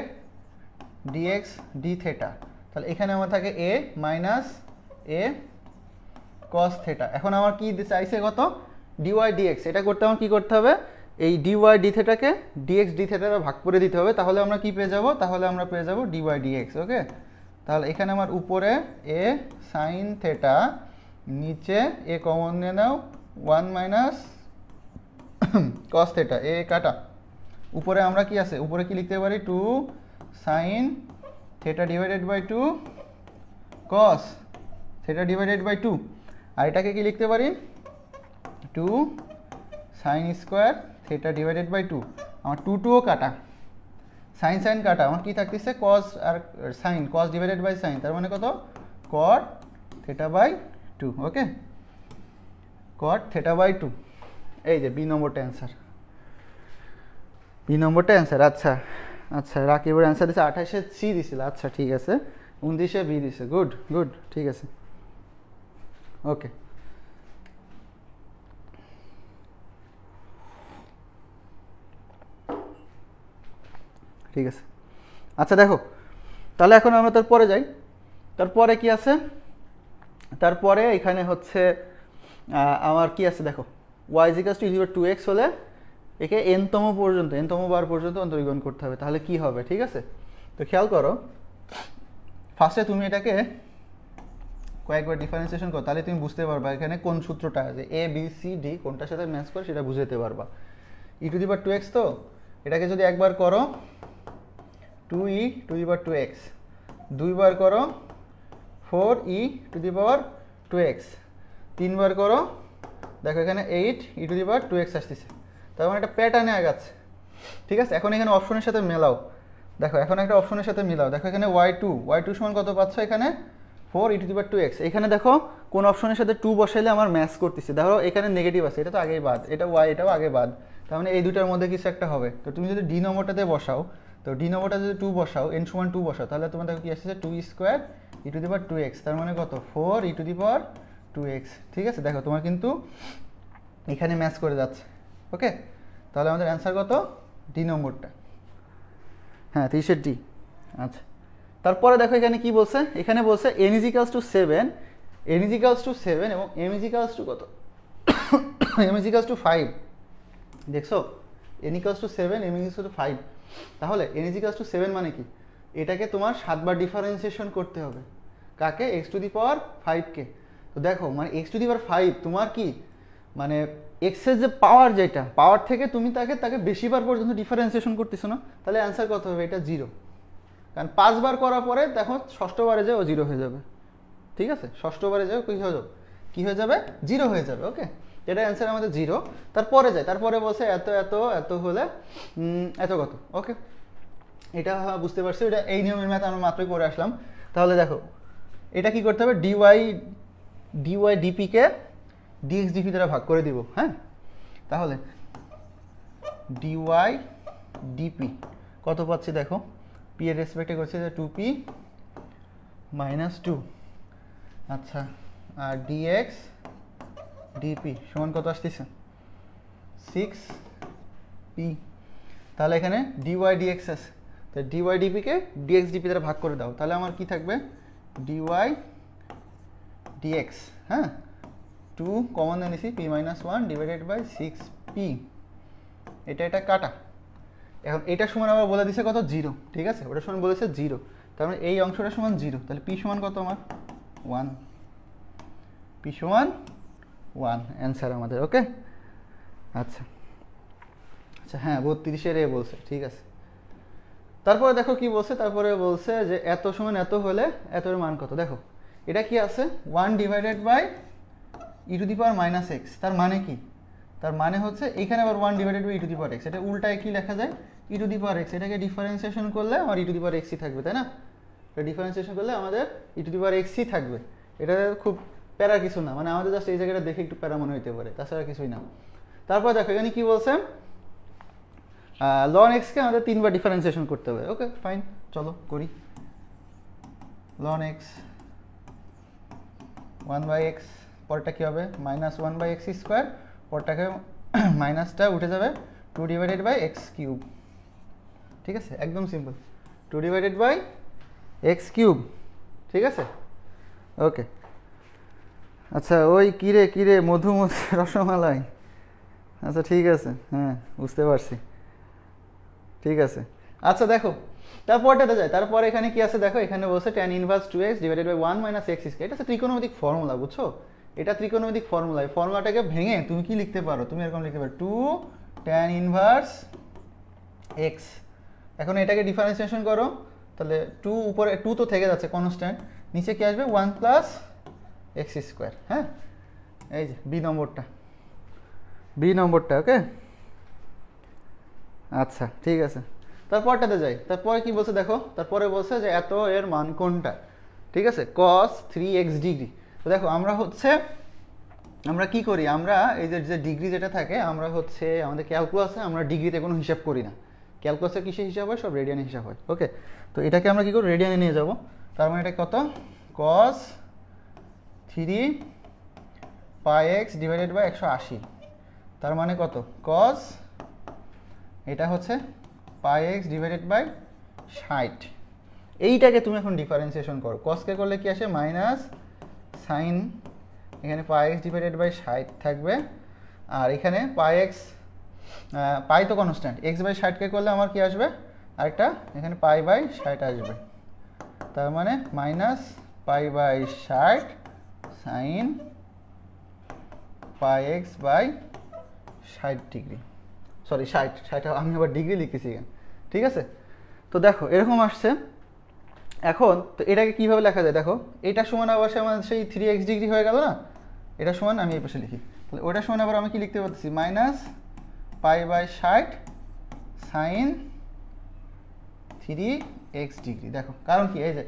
dx d থিটা, তাহলে এখানে আমার থাকে a minus a cos theta. এখন আমার কি চাইছে কত, dy dx, এটা করতে আমার কি করতে হবে, এই dy d থিটাকে dx d theta ভাগ করে দিতে হবে, তাহলে আমরা কি পেয়ে যাব, তাহলে আমরা পেয়ে যাব dy dx। ওকে, তাহলে এখানে আমার উপরে a sin থিটা, নিচে a কমন নিয়ে নাও 1 মাইনাস cos থিটা, a কাটা, উপরে আমরা কি আছে, উপরে কি লিখতে পারি 2 sin theta divided by 2 cos theta divided by 2, আর এটাকে কি লিখতে পারি 2 sin square theta divided by 2, আমার 2 ও কাটা, সাইন কাটা, আমার কি থাকতেছে cos আর sine, cos divided by sine, তার মানে কত cot theta by 2। Okay, cot theta by 2, এই যে বি নম্বরটা অ্যান্সার, বি নম্বরটা অ্যান্সার। আচ্ছা আচ্ছা, রাকিবের অ্যান্সার দিচ্ছে 28-এ সি দিছিল, আচ্ছা ঠিক আছে, 29-এ বি দিছে, গুড গুড, ঠিক আছে। ওকে, ঠিক আছে। আচ্ছা দেখো, তাহলে এখন আমরা তারপরে যাই, তারপরে কি আছে, তারপরে এখানে হচ্ছে আমার কি আছে দেখো, ওয়াই ইজিক্যালস টু ইউর 2x হলে একে এনতম বার পর্যন্ত অন্তরীকরণ করতে হবে, তাহলে কি হবে, ঠিক আছে। তো খেয়াল করো, ফার্স্টে তুমি এটাকে কয়েকবার ডিফারেন্সিয়েশন করো, তাহলে তুমি বুঝতে পারবা এখানে কোন সূত্রটা যে এ বি সি ডি কোনটার সাথে ম্যাচ করে সেটা বুঝতে পারবা। e⁻²x তো এটাকে যদি একবার করো 2e⁻²x, দুইবার করো 4e⁻²x, তিনবার করো দেখো এখানে 8e⁻²x আসতেছে, তার মানে একটা প্যাটার্নে আগাচ্ছে, ঠিক আছে। এখন এখানে অপশনের সাথে মেলাও, দেখো এখন একটা অপশনের সাথে মিলাও, দেখো এখানে y2 সমান কত পাচ্ছ, এখানে 4e⁻²x, এখানে দেখো কোন অপশনের সাথে 2 বসাইলে আমার ম্যাচ করতেছে, দেখো এখানে নেগেটিভ আছে, এটা তো আগেই বাদ, এটা y এটাও আগে বাদ, তার মানে এই দুটার মধ্যে কিছু একটা হবে। তো তুমি যদি ডি নম্বরটাতে বসাও, তো ডি নম্বরটা যদি 2 বসাও, n সমান 2 বসাও, তাহলে তোমার দেখো কি আসছে 2e²e⁻²x, তার মানে কত 4e²x, ঠিক আছে। দেখো তোমার কিন্তু এখানে ম্যাচ করে যাচ্ছে, ওকে। তাহলে আমাদের অ্যান্সার কত, ডি নম্বরটা, হ্যাঁ 30-এর ডি। আচ্ছা, তারপরে দেখো এখানে কি বলছে, এখানে বলছে n = 7, n = 7 এবং m = কত, m = 5, দেখছো n = 7 m = 5, তাহলে n = 7 মানে কি, এটাকে তোমার 7 বার ডিফারেন্সিয়েশন করতে হবে, কাকে, x⁵ কে। তো দেখো মানে x⁵ তোমার কি মানে এক্সের যে পাওয়ার, যেটা পাওয়ার থেকে তুমি তাকে বেশিবার পর্যন্ত ডিফারেন্সিয়েশন করতেছো না, তাহলে অ্যান্সার কত হবে, এটা 0, কারণ 5 বার করার পরে দেখো ষষ্ঠবারে যাও 0 হয়ে যাবে, ঠিক আছে, ষষ্ঠবারে যাও কি হয়ে যাবে 0 হয়ে যাবে, ওকে। এটা অ্যান্সার আমাদের 0। তারপরে যায়, তারপরে বলছে এত এত এত হলে এত কত, ওকে। এটা বুঝতে পারছি, এটা এই নিয়মের ম্যাথ আমরা মাত্রই করে আসলাম। তাহলে দেখো এটা কি করতে হবে, ডিওয়াই ডিপিকে ডিএক্স ডিপি দ্বারা ভাগ করে দিব, হ্যাঁ। তাহলে ডিওয়াই ডিপি কত পাচ্ছি দেখো, পি এর রেসপেক্টে করছে যে 2p - 2, আচ্ছা, আর ডিএক্স ডিপি সমান কত আসতেছে 6p, তাহলে এখানে ডিওয়াই ডিএক্স আছে, তো ডিওয়াই ডিপিকে ডিএক্স ডিপি দ্বারা ভাগ করে দাও, তাহলে আমার কি থাকবে ডিওয়াই ডিএক্স, হ্যাঁ 2 কমন নিয়েছি p - 1 / 6p, এটা কাটা। এখন এটা সমান আবার বলে দিছে কত 0, ঠিক আছে, ওটা সমান বলেছে 0, তার মানে এই অংশটা সমান 0, তাহলে p সমান কত আমার 1, p সমান 1 অ্যান্সার আমাদের, ওকে। আচ্ছা আচ্ছা, হ্যাঁ 32-এর এ বলছে, ঠিক আছে। তারপরে দেখো কি বলছে, তারপরে বলছে যে এত সমান এত হলে এতর মান কত, দেখো এটা কি আছে 1 / e⁻⁻x, তার মানে কি, তার মানে হচ্ছে এখানে আবার 1 / e⁻x, এটা উল্টায় কি লেখা যায় e⁻x, এটাকে ডিফারেন্সিয়েশন করলে আমার e⁻x থাকবে, তাই না, এটা ডিফারেন্সিয়েশন করলে আমাদের e⁻x থাকবে, এটা খুব প্যারা কিছু না, মানে আমাদের জাস্ট এই জায়গাটা দেখে একটু প্যারা মনে হইতে পারে, তাছাড়া কিছুই না। তারপর দেখো এখানে কি বলছে, ln x কে আমাদের 3 বার ডিফারেন্সিয়েশন করতে হবে, ওকে ফাইন, চলো করি। ln x 1/x, পরটা কি হবে -1/x², পরটাকে মাইনাসটা উঠে যাবে 2 / x³, ঠিক আছে, একদম সিম্পল, 2 / x³, ঠিক আছে, ওকে। আচ্ছা ওই কিরে মধু রসমালাই, আচ্ছা ঠিক আছে, হ্যাঁ বুঝতে পারছি, ঠিক আছে। আচ্ছা দেখো তারপরটাতে যায়, তারপরে এখানে কি আছে দেখো, এখানে বলছে tan ইনভার্স 2x / 1 - x², এটা হচ্ছে ত্রিকোণমিতিক ফর্মুলা, বুঝছো, এটা ত্রিকোণমিতিক ফর্মুলা, এই ফর্মুলাটাকে ভেঙে তুমি কি লিখতে পারো, তুমি এরকম লিখতে পারো 2 tan ইনভার্স x, এখন এটাকে ডিফারেন্সিয়েশন করো, তাহলে 2 উপরে 2 তো থেকে যাচ্ছে কনস্ট্যান্ট, নিচে কি আসবে 1 + x², হ্যাঁ এই যে বি নম্বরটা, ওকে। আচ্ছা ঠিক আছে, তারপরটাতে যাই, তারপরে কি বলছে দেখো, তারপরে বলছে যে এত এর মান কোনটা, ঠিক আছে, cos 3x ডিগ্রি। তো দেখো আমরা কি করি, আমরা এই যে ডিগ্রি যেটা থাকে, আমরা হচ্ছে আমাদের ক্যালকুলাসে আমরা ডিগ্রিতে কোনো হিসাব করি না, ক্যালকুলাসে কিসে হিসাব হয়, সব রেডিয়ানে হিসাব হয়, ওকে। তো এটাকে আমরা কি করি, রেডিয়ানে নিয়ে যাব, তার মানে এটা কত cos 3πx / 180, তার মানে কত cos, এটা হচ্ছে πx / 60, এইটাকে তুমি এখন ডিফারেন্সিয়েশন করো, cos কে করলে কি আসে -sin এখানে পাই এক্স ডিভাইডেড বাই 60 থাকবে, আর এখানে পাই এক্স, পাই তো কনস্ট্যান্ট, এক্স বাই 60কে করলে আমার কি আসবে, আরেকটা এখানে পাই বাই 60 আসবে, তার মানে minus pi by 60 sine pi x by 60 degree, sorry 60 আমি আবার ডিগ্রি লিখতেছি এখানে, ঠিক আছে। তো দেখো এরকম আসছে। এখন তো এটাকে কীভাবে লেখা যায় দেখো, এটা সমান আবার আমাদের সেই 3x ডিগ্রি হয়ে গেল না, এটা সমান আমি এই পাশে লিখি, তাহলে ওটা সমান আবার আমি কি লিখতে পারতেছি, minus pi by 60 sine 3x degree. দেখো কারণ কি, এই যে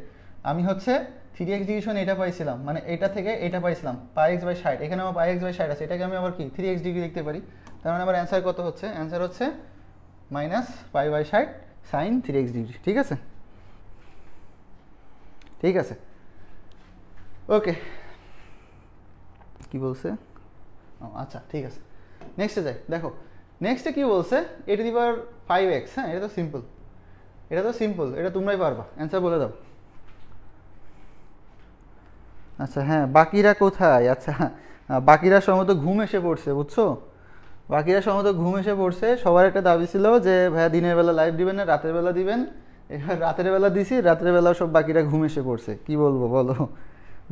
আমি হচ্ছে 3x ডিগ্রি সমান এটা পাইছিলাম, মানে এটা থেকে এটা পাইছিলাম পাই এক্স বাই 60, এখানে আমার পাই এক্স বাই 60 আছে, এটাকে আমি আবার কি 3x ডিগ্রি লিখতে পারি, তার মানে আমার অ্যান্সার কত হচ্ছে, অ্যান্সার হচ্ছে minus pi by 60 sine 3x degree. ঠিক আছে, ঠিক আছে, ওকে। কি বলছে, আচ্ছা ঠিক আছে, নেক্সটে যাই। দেখো নেক্সটে কি বলছে, এ টু দি পাওয়ার 5x। হ্যাঁ, এটা তো সিম্পল, এটা তো সিম্পল, এটা তোমরাই পারবা, অ্যান্সার বলে দাও। আচ্ছা হ্যাঁ, বাকিরা কোথায়, আচ্ছা বাকিরা সম্ভবত ঘুম এসে পড়ছে, বুঝছো, বাকিরা সম্ভবত ঘুম এসে পড়ছে। সবার একটা দাবি ছিল যে ভাইয়া দিনের বেলা লাইভ দিবেন না, রাতের বেলা দিবেন, এবার রাতের বেলা দিছি, রাতের বেলাও সব বাকিরা ঘুম এসে পড়ছে, কি বলবো বলো,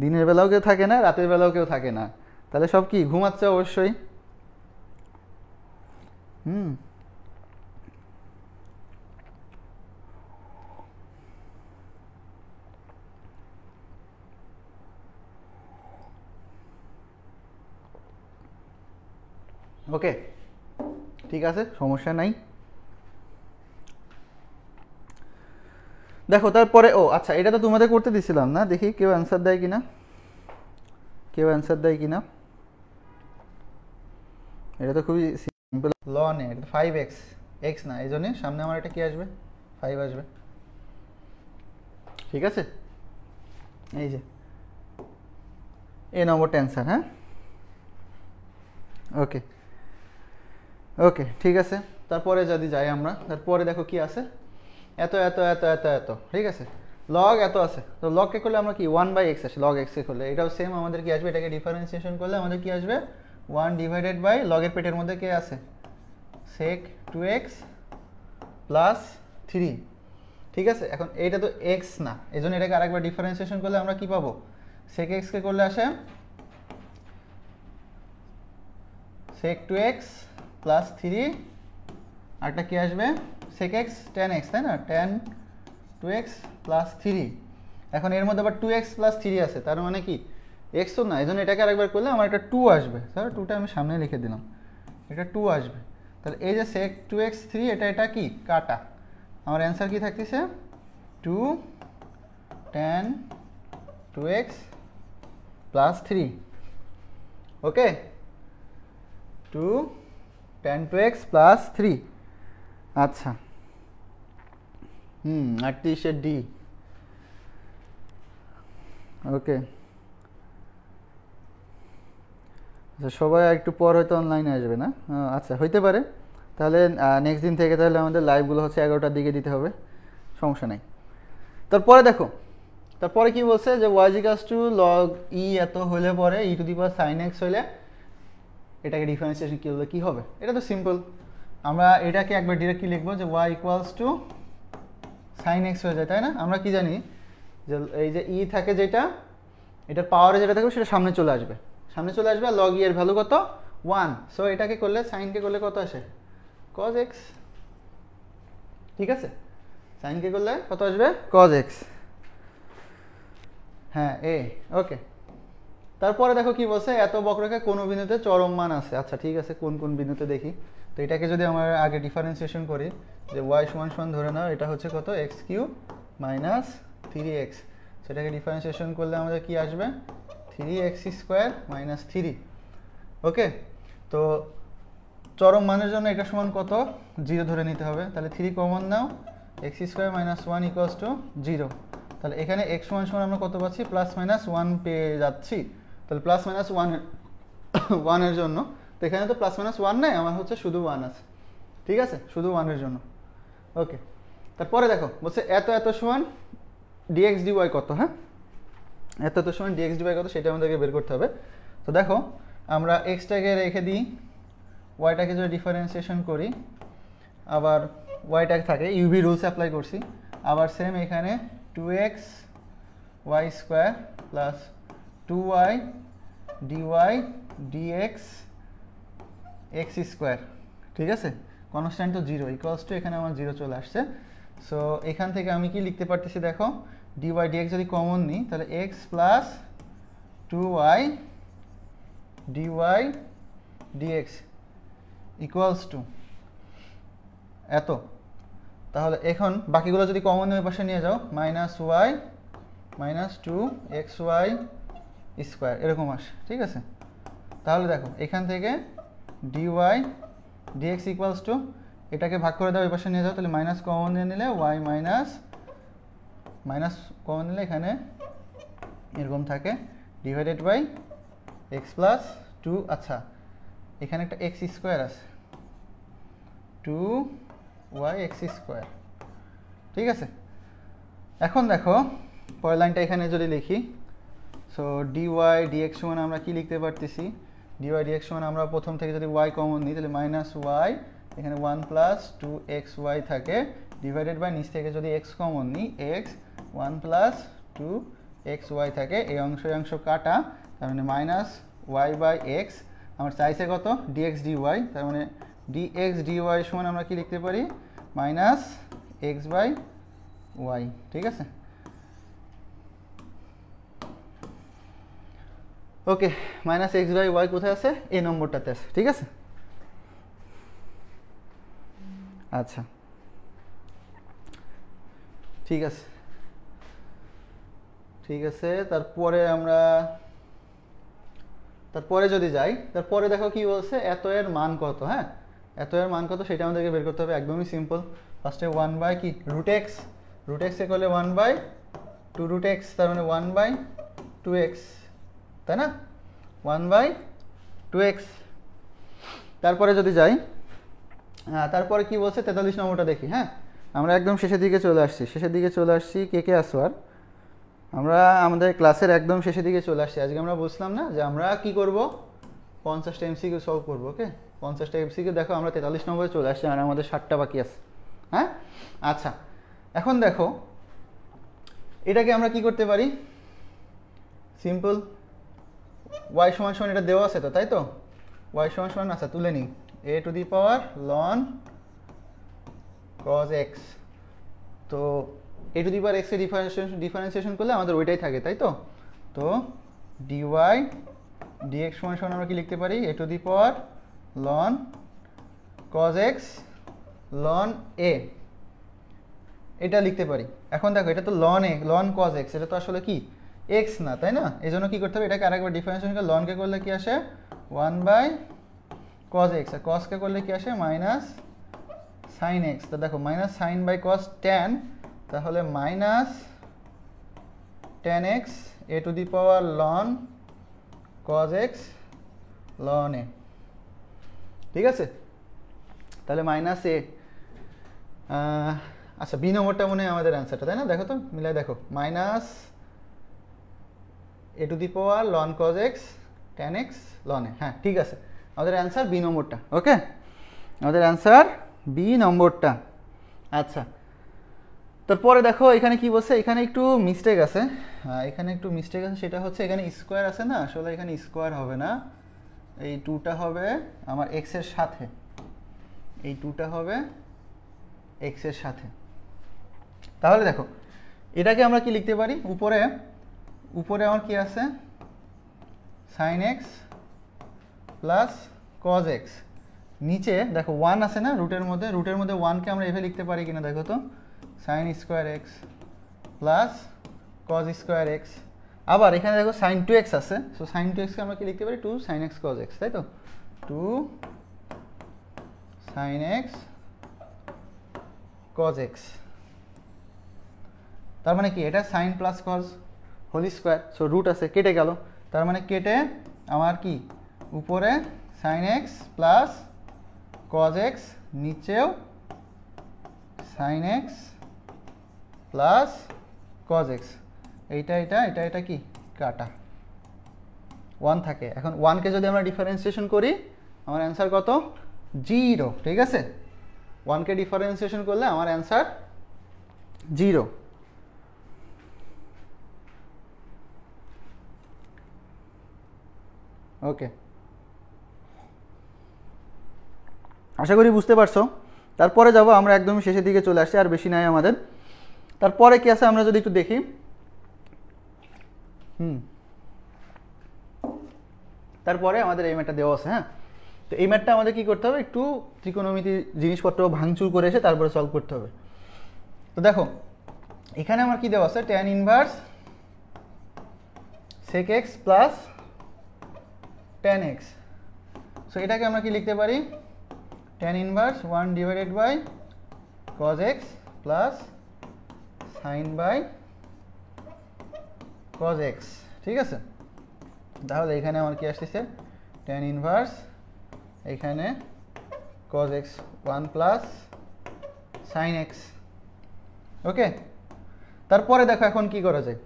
দিনের বেলাও কেউ থাকে না, রাতের বেলাও কেউ থাকে না, তাহলে সব কি ঘুমাচ্ছে অবশ্যই। ওকে ঠিক আছে, সমস্যা নাই। দেখো তারপরে, ও আচ্ছা এটা তো তোমাদের করতে দিছিলাম না, দেখি কেউ অ্যান্সার দেয় কিনা, কেউ অ্যান্সার দেয় কিনা। এটা তো খুবই সিম্পল, লনে এটা 5x, এক্স না, এই জন্য সামনে আমার এটা কি আসবে, 5 আসবে। ঠিক আছে, এই যে এই নম্বরটা অ্যান্সার। হ্যাঁ, ওকে ওকে ঠিক আছে। তারপরে যদি যাই আমরা, তারপরে দেখো কি আছে, এত এত এত এত এত, ঠিক আছে, লগ এত আছে, তো লগকে করলে আমরা কি 1/x আসে, লগ এক্সকে করলে এটাও সেম আমাদের কি আসবে, এটাকে ডিফারেন্সিয়েশন করলে আমাদের কি আসবে, 1 ডিভাইডেড বাই লগের পেটের মধ্যে কে আছে, sec 2x প্লাস 3। ঠিক আছে, এখন এইটা তো x না, এই জন্য এটাকে আরেকবার ডিফারেন্সিয়েশন করলে আমরা কি পাবো, sec x কে করলে আসে sec 2x প্লাস 3, আরটা কি আসবে sec x tan x, তাই না, tan 2x প্লাস 3। এখন এর মধ্যে আবার 2x প্লাস 3 আছে, তার মানে কি x তো না, এই জন্য এটাকে আরেকবার করলে আমার একটা 2 আসবে, তাহলে 2টা আমি সামনে লিখে দিলাম, এটা 2 আসবে। তাহলে এই যে sec 2x 3, এটা কি কাটা, আমার অ্যান্সার কি থাকতেছে 2 tan 2x প্লাস 3। ওকে, 2 tan 2x প্লাস 3। আচ্ছা 38 ডি। ওকে, আচ্ছা সবাই একটু পর হয়তো অনলাইনে আসবে না, আচ্ছা হইতে পারে, তাহলে নেক্সট দিন থেকে তাহলে আমাদের লাইভগুলো হচ্ছে 11টার দিকে দিতে হবে, সমস্যা নেই। তারপরে দেখো, তারপরে কি বলছে যে y equals to log e এত হলে পরে e to the power sin x হলে এটাকে ডিফারেন্সিয়েশন কি হলে কি হবে, এটা তো সিম্পল, আমরা এটাকে একবার ডিরেক্টলি লিখবো যে y equals to sin x হয়ে যায়, তাই না। আমরা কি জানি যে এই যে e থাকে যেটা, এটার পাওয়ারে যেটা থাকবে সেটা সামনে চলে আসবে, সামনে চলে আসবে, আর log e এর ভ্যালু কত 1, সো এটাকে করলে সাইনকে করলে কত আসে cos x। ঠিক আছে, সাইনকে করলে কত আসবে cos x, হ্যাঁ এ। ওকে, তারপরে দেখো কি বলছে, এত বক্ররেখা কোন বিন্দুতে চরম মান আছে। আচ্ছা ঠিক আছে, কোন কোন বিন্দুতে দেখি, তো এটাকে যদি আমরা আগে ডিফারেন্সিয়েশন করি যে y সমান সমান ধরে নাও এটা হচ্ছে কত x কিউব মাইনাস 3x, সেটাকে ডিফারেন্সিয়েশন করলে আমাদের কি আসবে 3x স্কোয়ার মাইনাস 3। ওকে, তো চরম মানের জন্য এটা সমান কত 0 ধরে নিতে হবে, তাহলে 3 common now, x square minus 1 equals to 0। তাহলে এখানে x সমান সমান আমরা কত পাচ্ছি, প্লাস মাইনাস 1 পেয়ে যাচ্ছি, তাহলে প্লাস মাইনাস 1 এর জন্য, তো এখানে তো প্লাস মাইনাস 1 নাই, আমার হচ্ছে শুধু 1 আছে, ঠিক আছে, শুধু 1 এর জন্য। ওকে, তারপরে দেখো বলছে এত এত সমান dx dy কত, হ্যাঁ এত এত সমান dx dy কত সেটা আমাদেরকে বের করতে হবে। তো তো দেখো আমরা এক্সটাকে রেখে দিই, ওয়াইটাকে যদি ডিফারেন্সিয়েশন করি, আবার ওয়াইটা থাকে, ইউভি রুলস অ্যাপ্লাই করছি, আবার সেম এখানে 2x y square plus 2y dy dx x square, ঠিক আছে, কনস্ট্যান্ট তো 0 ইকুয়ালস টু এখানে আমার 0 চলে আসছে। সো এখান থেকে আমি কি লিখতে পারতেছি দেখো, dy dx যদি কমন নিই তাহলে x plus 2y dy dx equals two এত। তাহলে এখন বাকিগুলো যদি কমন ওই পাশে নিয়ে যাও, minus Y minus 2xy square এরকম আসে, ঠিক আছে। তাহলে দেখো এখান থেকে dy dx ইকুয়ালস টু, এটাকে ভাগ করে দাও ওই পাশে নিয়ে যাও, তাহলে মাইনাস কমন নিয়ে নিলে y মাইনাস মাইনাস কমন নিলে এখানে এরকম থাকে ডিভাইডেড বাই x প্লাস 2, আচ্ছা এখানে একটা x স্কোয়ার আছে, 2y x স্কোয়ার, ঠিক আছে। এখন দেখো পরের লাইনটা এখানে যদি লিখি, সো dy dx সমান আমরা কি লিখতে পারতেছি, dy dx সমান আমরা প্রথম থেকে যদি y কমন নিই তাহলে মাইনাস y, এখানে 1 প্লাস 2xy থাকে, ডিভাইডেড বাই নিচ থেকে যদি x কমন নিই x 1 প্লাস 2xy থাকে, এই অংশ কাটা, তার মানে মাইনাস y বাই x, আমার চাইছে কত dx dy, তার মানে dx dy সমান আমরা কি লিখতে পারি, মাইনাস x বাই y, ঠিক আছে। ওকে, মাইনাস এক্স বাই ওয়াই কোথায় আছে, এই নম্বরটাতে আছে, ঠিক আছে। আচ্ছা ঠিক আছে, ঠিক আছে। তারপরে যদি যাই, তারপরে দেখো কি বলছে, এত এর মান কত, হ্যাঁ এত এর মান কত সেটা আমাদেরকে বের করতে হবে, একদমই সিম্পল। ফার্স্টে 1 বাই কি রুট এক্স, রুট এক্স এ করলে 1 বাই 2 রুট এক্স, তার মানে 1 বাই 2x, তাই না, 1 বাই 2x। তারপরে যদি যাই, তারপরে কি বলছে 43 নম্বরটা দেখি, হ্যাঁ আমরা একদম শেষের দিকে চলে আসছি, কে আসো আর আমরা আমাদের ক্লাসের একদম শেষের দিকে চলে আসছি। আজকে আমরা বুঝলাম না যে আমরা কি করব, 50টা এমসিকিউ সলভ করবো, ওকে 50টা এমসিকিউ। দেখো আমরা 43 নম্বরে চলে আসছি আর আমাদের 60টা বাকি আছে, হ্যাঁ। আচ্ছা এখন দেখো এটাকে আমরা কি করতে পারি, সিম্পল, y সমান সমান এটা দেওয়া আছে তো, তাই তো, y সমান সমান, আচ্ছা তুলে নিই, a to the power ln cos x, তো a to the power x এর ডিফারেন্সিয়েশন করলে আমাদের ওইটাই থাকে, তাই তো। তো dy dx সমান সমান আমরা কি লিখতে পারি, a to the power ln cos x ln a, এটা লিখতে পারি। এখন দেখো এটা তো ln cos x, এটা তো আসলে কি x না, তাই না, এই জন্য কি করতে হবে, এটাকে আরেকবার ডিফারেন্সিয়েশন করে ln কে করলে কি আসে 1 বাই cos x, আর cos কে করলে কি আসে মাইনাস sin x। তো দেখো minus sin by cos tan, তাহলে minus tan x a to the power ln cos x ln a, ঠিক আছে। তাহলে মাইনাস a, আচ্ছা বি নম্বরটা মনে হয় আমাদের অ্যান্সারটা, তাই না, দেখো তো মিলাই দেখো, minus a to the power ln cos x tan x ln a, হ্যাঁ ঠিক আছে, আমাদের অ্যান্সার বি নম্বরটা, ওকে আমাদের অ্যান্সার বি নম্বরটা। আচ্ছা তারপরে দেখো এখানে কি বলছে, এখানে একটু মিস্টেক আছে, সেটা হচ্ছে এখানে স্কোয়ার আছে না, আসলে এখানে স্কোয়ার হবে না, এই 2টা হবে আমার x এর সাথে, এই 2টা হবে x এর সাথে। তাহলে দেখো এটাকে আমরা কি লিখতে পারি, উপরে আমার কি আছে sin x plus cos x, নিচে দেখো 1 আছে না রুটের মধ্যে 1কে আমরা এভাবে লিখতে পারি কিনা দেখো তো, sin square x plus cos square x, আবার এখানে দেখো sin 2x আছে, সো sin 2x কে আমরা কি লিখতে পারি 2 sin x cos x, তাই তো 2 sin x cos x, তার মানে কি এটা sin plus cos whole square, so root আছে কেটে গেল, তার মানে কেটে আমার কি উপরে sin x plus cos x, নিচেও sin x plus cos x, এটা কি কাটা, 1 থাকে। এখন 1কে যদি আমরা ডিফারেন্সিয়েশন করি আমার অ্যান্সার কত? 0। ঠিক আছে, 1কে ডিফারেন্সিয়েশন করলে আমার অ্যান্সার 0। ওকে, আশা করি বুঝতে পারছো। তারপরে যাব আমরা একদমই শেষের দিকে চলে আসছি, আর বেশি নাই আমাদের। তারপরে কি আছে আমরা যদি একটু দেখি। তারপরে আমাদের এই ম্যাটটা দেওয়া আছে। হ্যাঁ, তো এই ম্যাটটা আমাদের কি করতে হবে, একটু ত্রিকোণমিতি জিনিসপত্র ভাঙচুর করে এসে তারপরে সলভ করতে হবে। তো দেখো এখানে আমার কি দেওয়া আছে, tan inverse sec x plus tan x। So এটাকে আমরা কি লিখতে পারি, tan inverse 1 divided by cos x plus sin by cos x। ঠিক আছে, তাহলে এখানে আমার কি আসতেছে, tan ইনভার্স এখানে cos x 1 plus sin x। ওকে, তারপরে দেখো এখন কি করা যায়,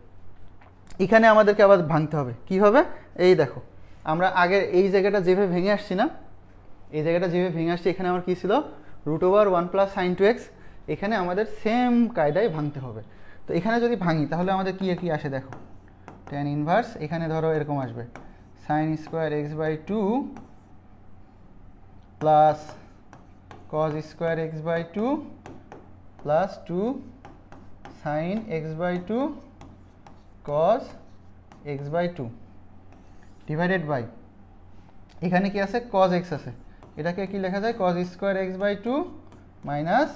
এখানে আমাদেরকে আবার ভাঙতে হবে। কিভাবে, এই দেখো আমরা আগের এই জায়গাটা যেভাবে ভেঙে আসছি না, এই জায়গাটা যেভাবে ভেঙে আসছি, এখানে আমার কি ছিল, √1 প্লাস sin 2x। এখানে আমাদের সেম কায়দায় ভাঙতে হবে। তো এখানে যদি ভাঙি তাহলে আমাদের কি কি আসে দেখো, tan ইনভার্স এখানে ধরো এরকম আসবে sin square x by 2 plus cos square x by 2 plus 2 sin x by 2 cos x by 2 divided by, এখানে কি আছে, cos x আছে, এটাকে কি লেখা যায়, cos square x by 2 minus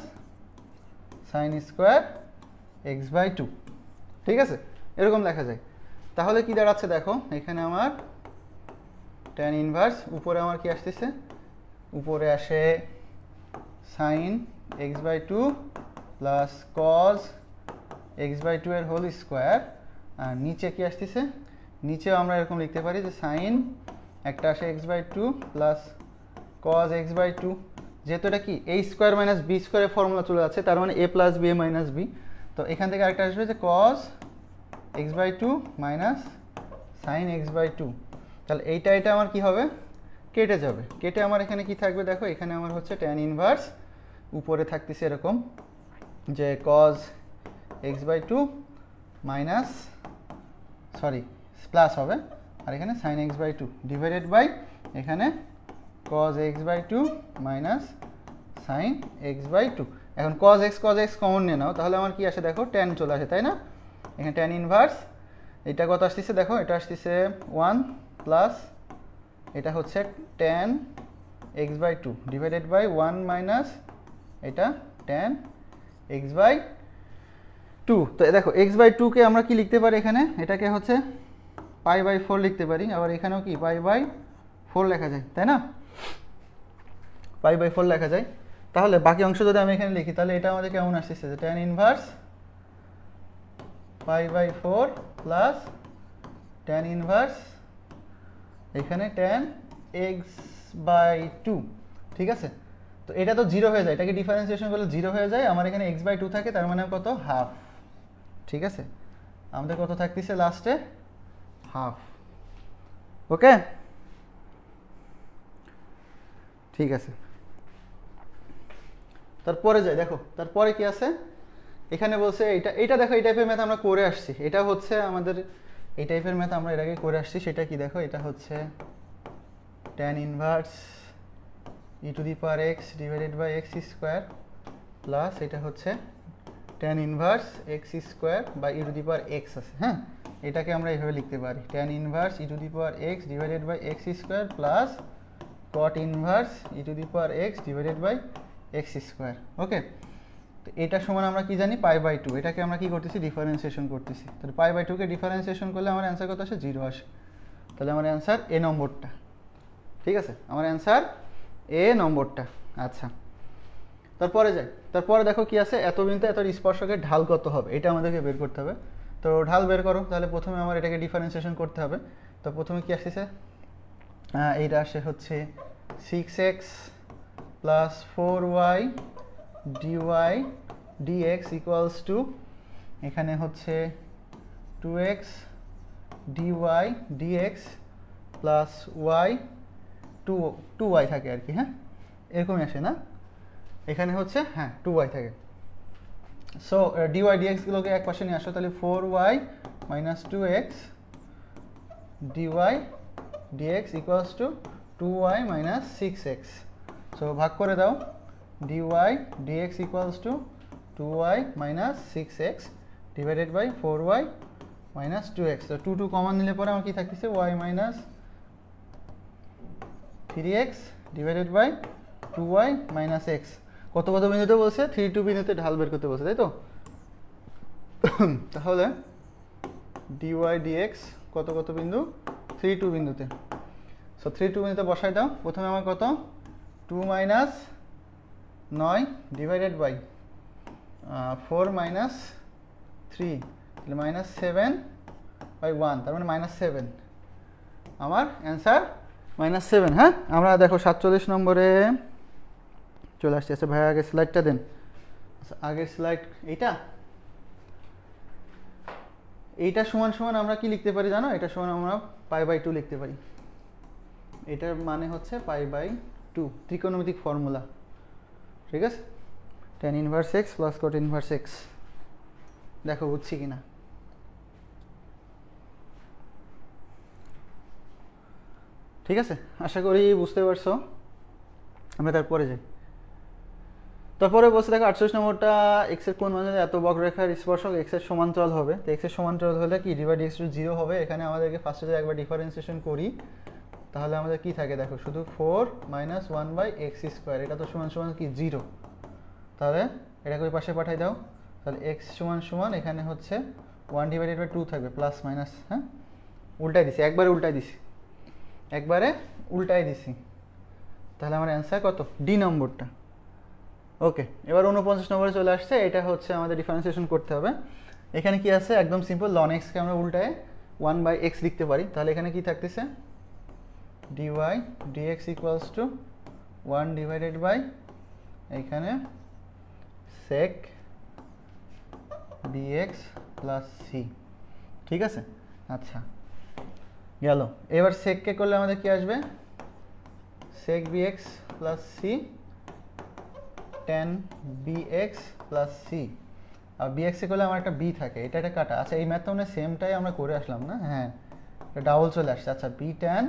sin square x by 2। ঠিক আছে, এরকম লেখা যায়। তাহলে কি দাঁড়াচ্ছে দেখো, এখানে আমার tan ইনভার্স, উপরে আমার কি আসতেছে, উপরে আসে sin x by 2 plus cos x by 2 এর হোল স্কোয়ার, আর নিচে কি আসতেছে, নিচেও আমরা এরকম লিখতে পারি যে sin একটা আসে x by 2 plus cos x by 2। যেহেতু এটা কি a স্কোয়ার মাইনাস b স্কোয়ারের ফর্মুলা চলে যাচ্ছে, তার মানে a plus b minus b। তো এখান থেকে আরেকটা আসবে যে cos x by 2 minus sin x by 2। তাহলে এটা আমার কি হবে, কেটে যাবে। কেটে আমার এখানে কি থাকবে দেখো, এখানে আমার হচ্ছে tan ইনভার্স, উপরে থাকতেছে এরকম যে cos x by 2 minus, sorry plus হবে, আর এখানে sin x by 2 divided by এখানে cos x by 2 minus sin x by 2। এখন cos x কমন নিয়ে নাও, তাহলে আমার কি আসে দেখো, tan চলে আসে, তাই না। এখানে tan ইনভার্স এটা কত আসতেছে দেখো, এটা আসতেছে 1 প্লাস এটা হচ্ছে tan x by 2 divided by 1 minus এটা tan x বাই 2। তো দেখো x বাই 2 কে আমরা কি লিখতে পারি, এখানে এটাকে হচ্ছে পাই বাই 4 লিখতে পারি, আবার এখানেও কি পাই বাই 4 লেখা যায়, তাই না, পাই বাই 4 লেখা যায়। তাহলে বাকি অংশ যদি আমি এখানে লিখি তাহলে এটা আমাদের কেমন আসতেছে, যে tan inverse pi by 4 plus tan inverse এখানে tan x বাই 2। ঠিক আছে, তো এটা তো 0 হয়ে যায়, এটাকে ডিফারেন্সিয়েশন করলে 0 হয়ে যায়, আমার এখানে x বাই 2 থাকে, তার মানে কত, হাফ। ঠিক আছে, আমাদের কত থাকতেছে লাস্টে, হাফ। ওকে, ঠিক আছে, তারপরে যাই দেখো, তারপরে কি আছে, এখানে বলছে এটা দেখো, এই টাইপের ম্যাথ আমরা করে আসছি, এটা হচ্ছে আমাদের এই টাইপের ম্যাথ আমরা এর আগে করে আসছি। সেটা কি দেখো, এটা হচ্ছে tan inverse e to the power x divided by x square plus এটা হচ্ছে tan inverse x square by e to the power x আছে। হ্যাঁ, এটাকে আমরা এইভাবে লিখতে পারি, tan inverse e to the power x divided by x square plus cot inverse e to the power x divided by x square. Okay, তো এটা সমান আমরা কি জানি, পাই বাই 2। এটাকে আমরা কি করতেছি, ডিফারেন্সিয়েশন করতেছি। তাহলে পাই বাই 2কে ডিফারেন্সিয়েশন করলে আমার অ্যান্সার কত আসে, 0 আসে। তাহলে আমার অ্যান্সার এ নম্বরটা। ঠিক আছে, আমার অ্যান্সার এ নম্বরটা। আচ্ছা, তারপরে যাই, তারপরে দেখো কি আছে, এত বিন্দু এত স্পর্শকের ঢাল কত হবে, এটা আমাদেরকে বের করতে হবে। তো ঢাল বের করো, তাহলে প্রথমে আমার এটাকে ডিফারেন্সিয়েশন করতে হবে। তো প্রথমে কি আসতেছে, এইটা আসে হচ্ছে 6x plus 4y dy dx equals to, এখানে হচ্ছে 2x dy dx plus y two two y থাকে আর কি, হ্যাঁ এরকমই আসে না, এখানে হচ্ছে হ্যাঁ 2y থাকে। সো ডিওয়াই ডিএক্সগুলোকে এক পাশে নিয়ে আসো, তাহলে 4y minus 2x dy dx equals to 2y minus 6x। So ভাগ করে দাও, dy dx equals to 2y minus 6x divided by 4y minus 2x। তো 2 কমন নিলে পরে আমার কি থাকতেছে, y minus 3x divided by 2y minus x। কত কত বিন্দুতে বলছে, 3 2 বিন্দুতে ঢাল বের করতে বলছে, তাই তো? তাহলে ডিওয়াই ডিএক্স কত কত বিন্দু, 3 2 বিন্দুতে। সো 3 2 বিন্দুতে বসাই দাও। প্রথমে আমার কত, 2 মাইনাস 9 ডিভাইডেড বাই 4 মাইনাস 3, তাহলে মাইনাস 7 বাই 1, তার মানে মাইনাস 7। আমার অ্যান্সার মাইনাস 7। হ্যাঁ, আমরা দেখো 47 নম্বরে চলে আসছে। আচ্ছা ভাই আগের স্লাইডটা দেন। আচ্ছা আগের স্লাইড এইটা সমান সমান আমরা কি লিখতে পারি জানো, এটা সমান আমরা π/2 লিখতে পারি। এটার মানে হচ্ছে π/2, ত্রিকোণমিতিক ফর্মুলা, ঠিক আছে? tan inverse x plus cot inverse x। দেখো বুঝছি কিনা। ঠিক আছে, আশা করি বুঝতে পারছো। আমরা তারপরে যাই। তারপরে বলছে দেখো 48 নম্বরটা x এর কোন মানে এত বক্ররেখার স্পর্শক x এর সমান্তরাল হবে। তো x এর সমান্তরাল হলে কি d বাই dx 0 হবে। এখানে আমাদেরকে ফার্স্টে যদি একবার ডিফারেন্সিয়েশন করি তাহলে আমাদের কি থাকে দেখো, শুধু 4 মাইনাস 1 বাই এক্স স্কোয়ার, এটা তো সমান সমান কি 0। তাহলে এটাকে ওই পাশে পাঠাই দাও, তাহলে x সমান সমান এখানে হচ্ছে 1 ডিভাইডেড বাই 2 থাকবে প্লাস মাইনাস, হ্যাঁ উল্টাই দিছি, একবারে উল্টাই দিছি। তাহলে আমার অ্যান্সার কত, ডি নম্বরটা। ওকে, এবার 49 নম্বরে চলে আসছে। এটা হচ্ছে আমাদের ডিফারেন্সিয়েশন করতে হবে। এখানে কি আছে, একদম সিম্পল, লন এক্সকে আমরা উল্টায় 1 বাই এক্স লিখতে পারি। তাহলে এখানে কি থাকতেছে, dy dx equals to 1 divided by এখানে সেক ডিএক্স প্লাস সি। ঠিক আছে, আচ্ছা গেল। এবার সেককে করলে আমাদের কি আসবে, sec b x plus c tan bx plus c. আর bx এ করলে আমার একটা b থাকে, এটা একটা কাটা। আচ্ছা এই ম্যাথটা মানে সেমটাই আমরা করে আসলাম না, হ্যাঁ এটা ডাবল চলে আসছে। আচ্ছা b tan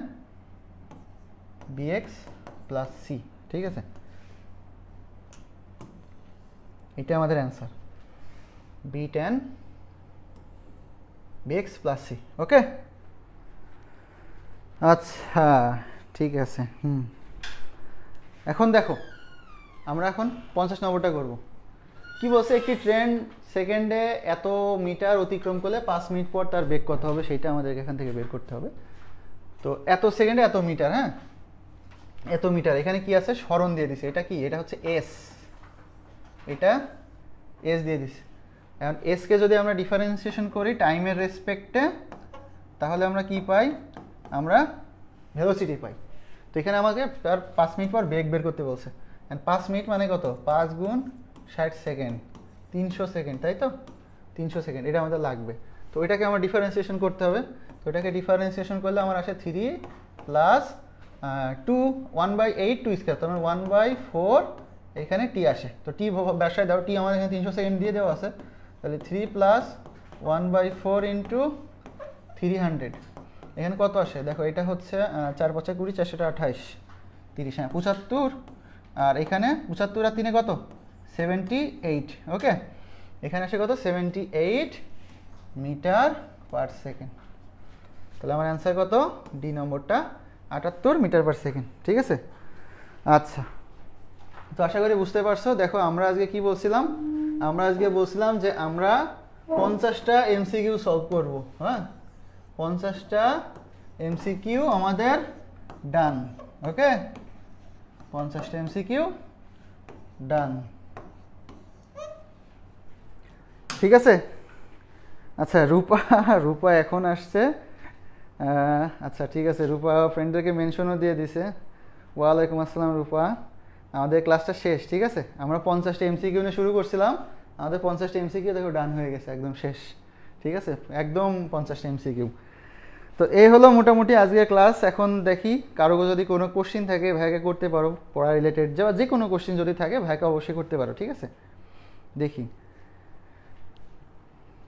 bx plus c, ঠিক আছে, এটা আমাদের answer, b tan bx plus c. Okay, আচ্ছা ঠিক আছে। এখন দেখো আমরা এখন 50 নম্বরটা করব। কি বলছে, একটি ট্রেন সেকেন্ডে এত মিটার অতিক্রম করলে 5 মিনিট পর তার বেগ কত হবে, সেটা আমাদেরকে এখান থেকে বের করতে হবে। তো এত সেকেন্ডে এত মিটার, হ্যাঁ এত মিটার, এখানে কি আছে, সরণ দিয়ে দিছে। এটা কি, এটা হচ্ছে এস, এটা এস দিয়ে দিছে। এখন এসকে যদি আমরা ডিফারেন্সিয়েশন করি টাইমের রেসপেক্টে, তাহলে আমরা কি পাই, আমরা ভেলোসিটি পাই। তো এখানে আমাকে তার 5 মিনিট পর বেগ বের করতে বলছে। 5 মিনিট মানে কত, 5 গুণ 60 সেকেন্ড, 300 সেকেন্ড, তাই তো 300 সেকেন্ড, এটা আমাদের লাগবে। তো এটাকে আমার ডিফারেন্সিয়েশন করতে হবে। তো এটাকে ডিফারেন্সিয়েশন করলে আমার আসে 3 প্লাস 2 1/8 2 স্কোয়ার, তার মানে 1/4 এখানে টি আসে। তো টি ব্যবসায় দাও, টি আমার এখানে 300 সেকেন্ড দিয়ে দেওয়া আছে। তাহলে 3 প্লাস 1/4 ইন্টু 300, এখানে কত আসে দেখো, এটা হচ্ছে 4 5 20 428 30, হ্যাঁ 75। আর এখানে 75 আর 3 কত, 78। ওকে, এখানে আসে কত, 78 মিটার পার সেকেন্ড। তাহলে আমার অ্যান্সার কত, ডি নম্বরটা 78 মিটার পার সেকেন্ড। ঠিক আছে, আচ্ছা তো আশা করি বুঝতে পারছো। দেখো আমরা আজকে কি বলছিলাম, আমরা আজকে বলছিলাম যে আমরা 50টা এমসিকিউ সলভ করব। হ্যাঁ 50টা এমসিকিউ আমাদের ডান। ওকে, 50টা এমসিকিউ ডান। ঠিক আছে, আচ্ছা রূপা এখন আসছে। আচ্ছা ঠিক আছে, রূপা ফ্রেন্ডদেরকে মেনশনও দিয়ে দিছে। ওয়ালাইকুম আসসালাম রূপা, আমাদের ক্লাসটা শেষ। ঠিক আছে, আমরা 50টা এমসিকিউ নিয়ে শুরু করছিলাম, আমাদের 50টা এমসিকিউ দেখো ডান হয়ে গেছে, একদম শেষ। ঠিক আছে, একদম 50টা এমসিকিউ। তো এই হলো মোটামুটি আজকের ক্লাস। এখন দেখি কারো যদি কোনো কোশ্চিন থাকে ভাইকে করতে পারো, পড়া রিলেটেড যে কোনো কোশ্চিন যদি থাকে ভাইকে অবশ্যই করতে পারো, ঠিক আছে? দেখি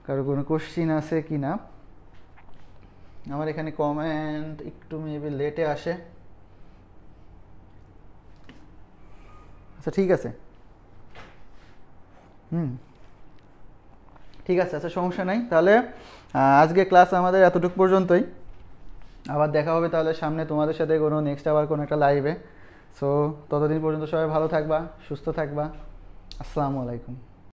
কারো কোনো কোশ্চিন আছে কি না। আমার এখানে কমেন্ট একটু মেবি লেটে আসে। আচ্ছা ঠিক আছে, ঠিক আছে, আচ্ছা সমস্যা নাই। তাহলে আজকে ক্লাস আমাদের এতটুকু পর্যন্তই। আবার দেখা হবে তাহলে সামনে তোমাদের সাথে কোনো নেক্সট আবার কোনো একটা লাইভে। সো ততদিন পর্যন্ত সবাই ভালো থাকবা, সুস্থ থাকবা। আসসালামু আলাইকুম।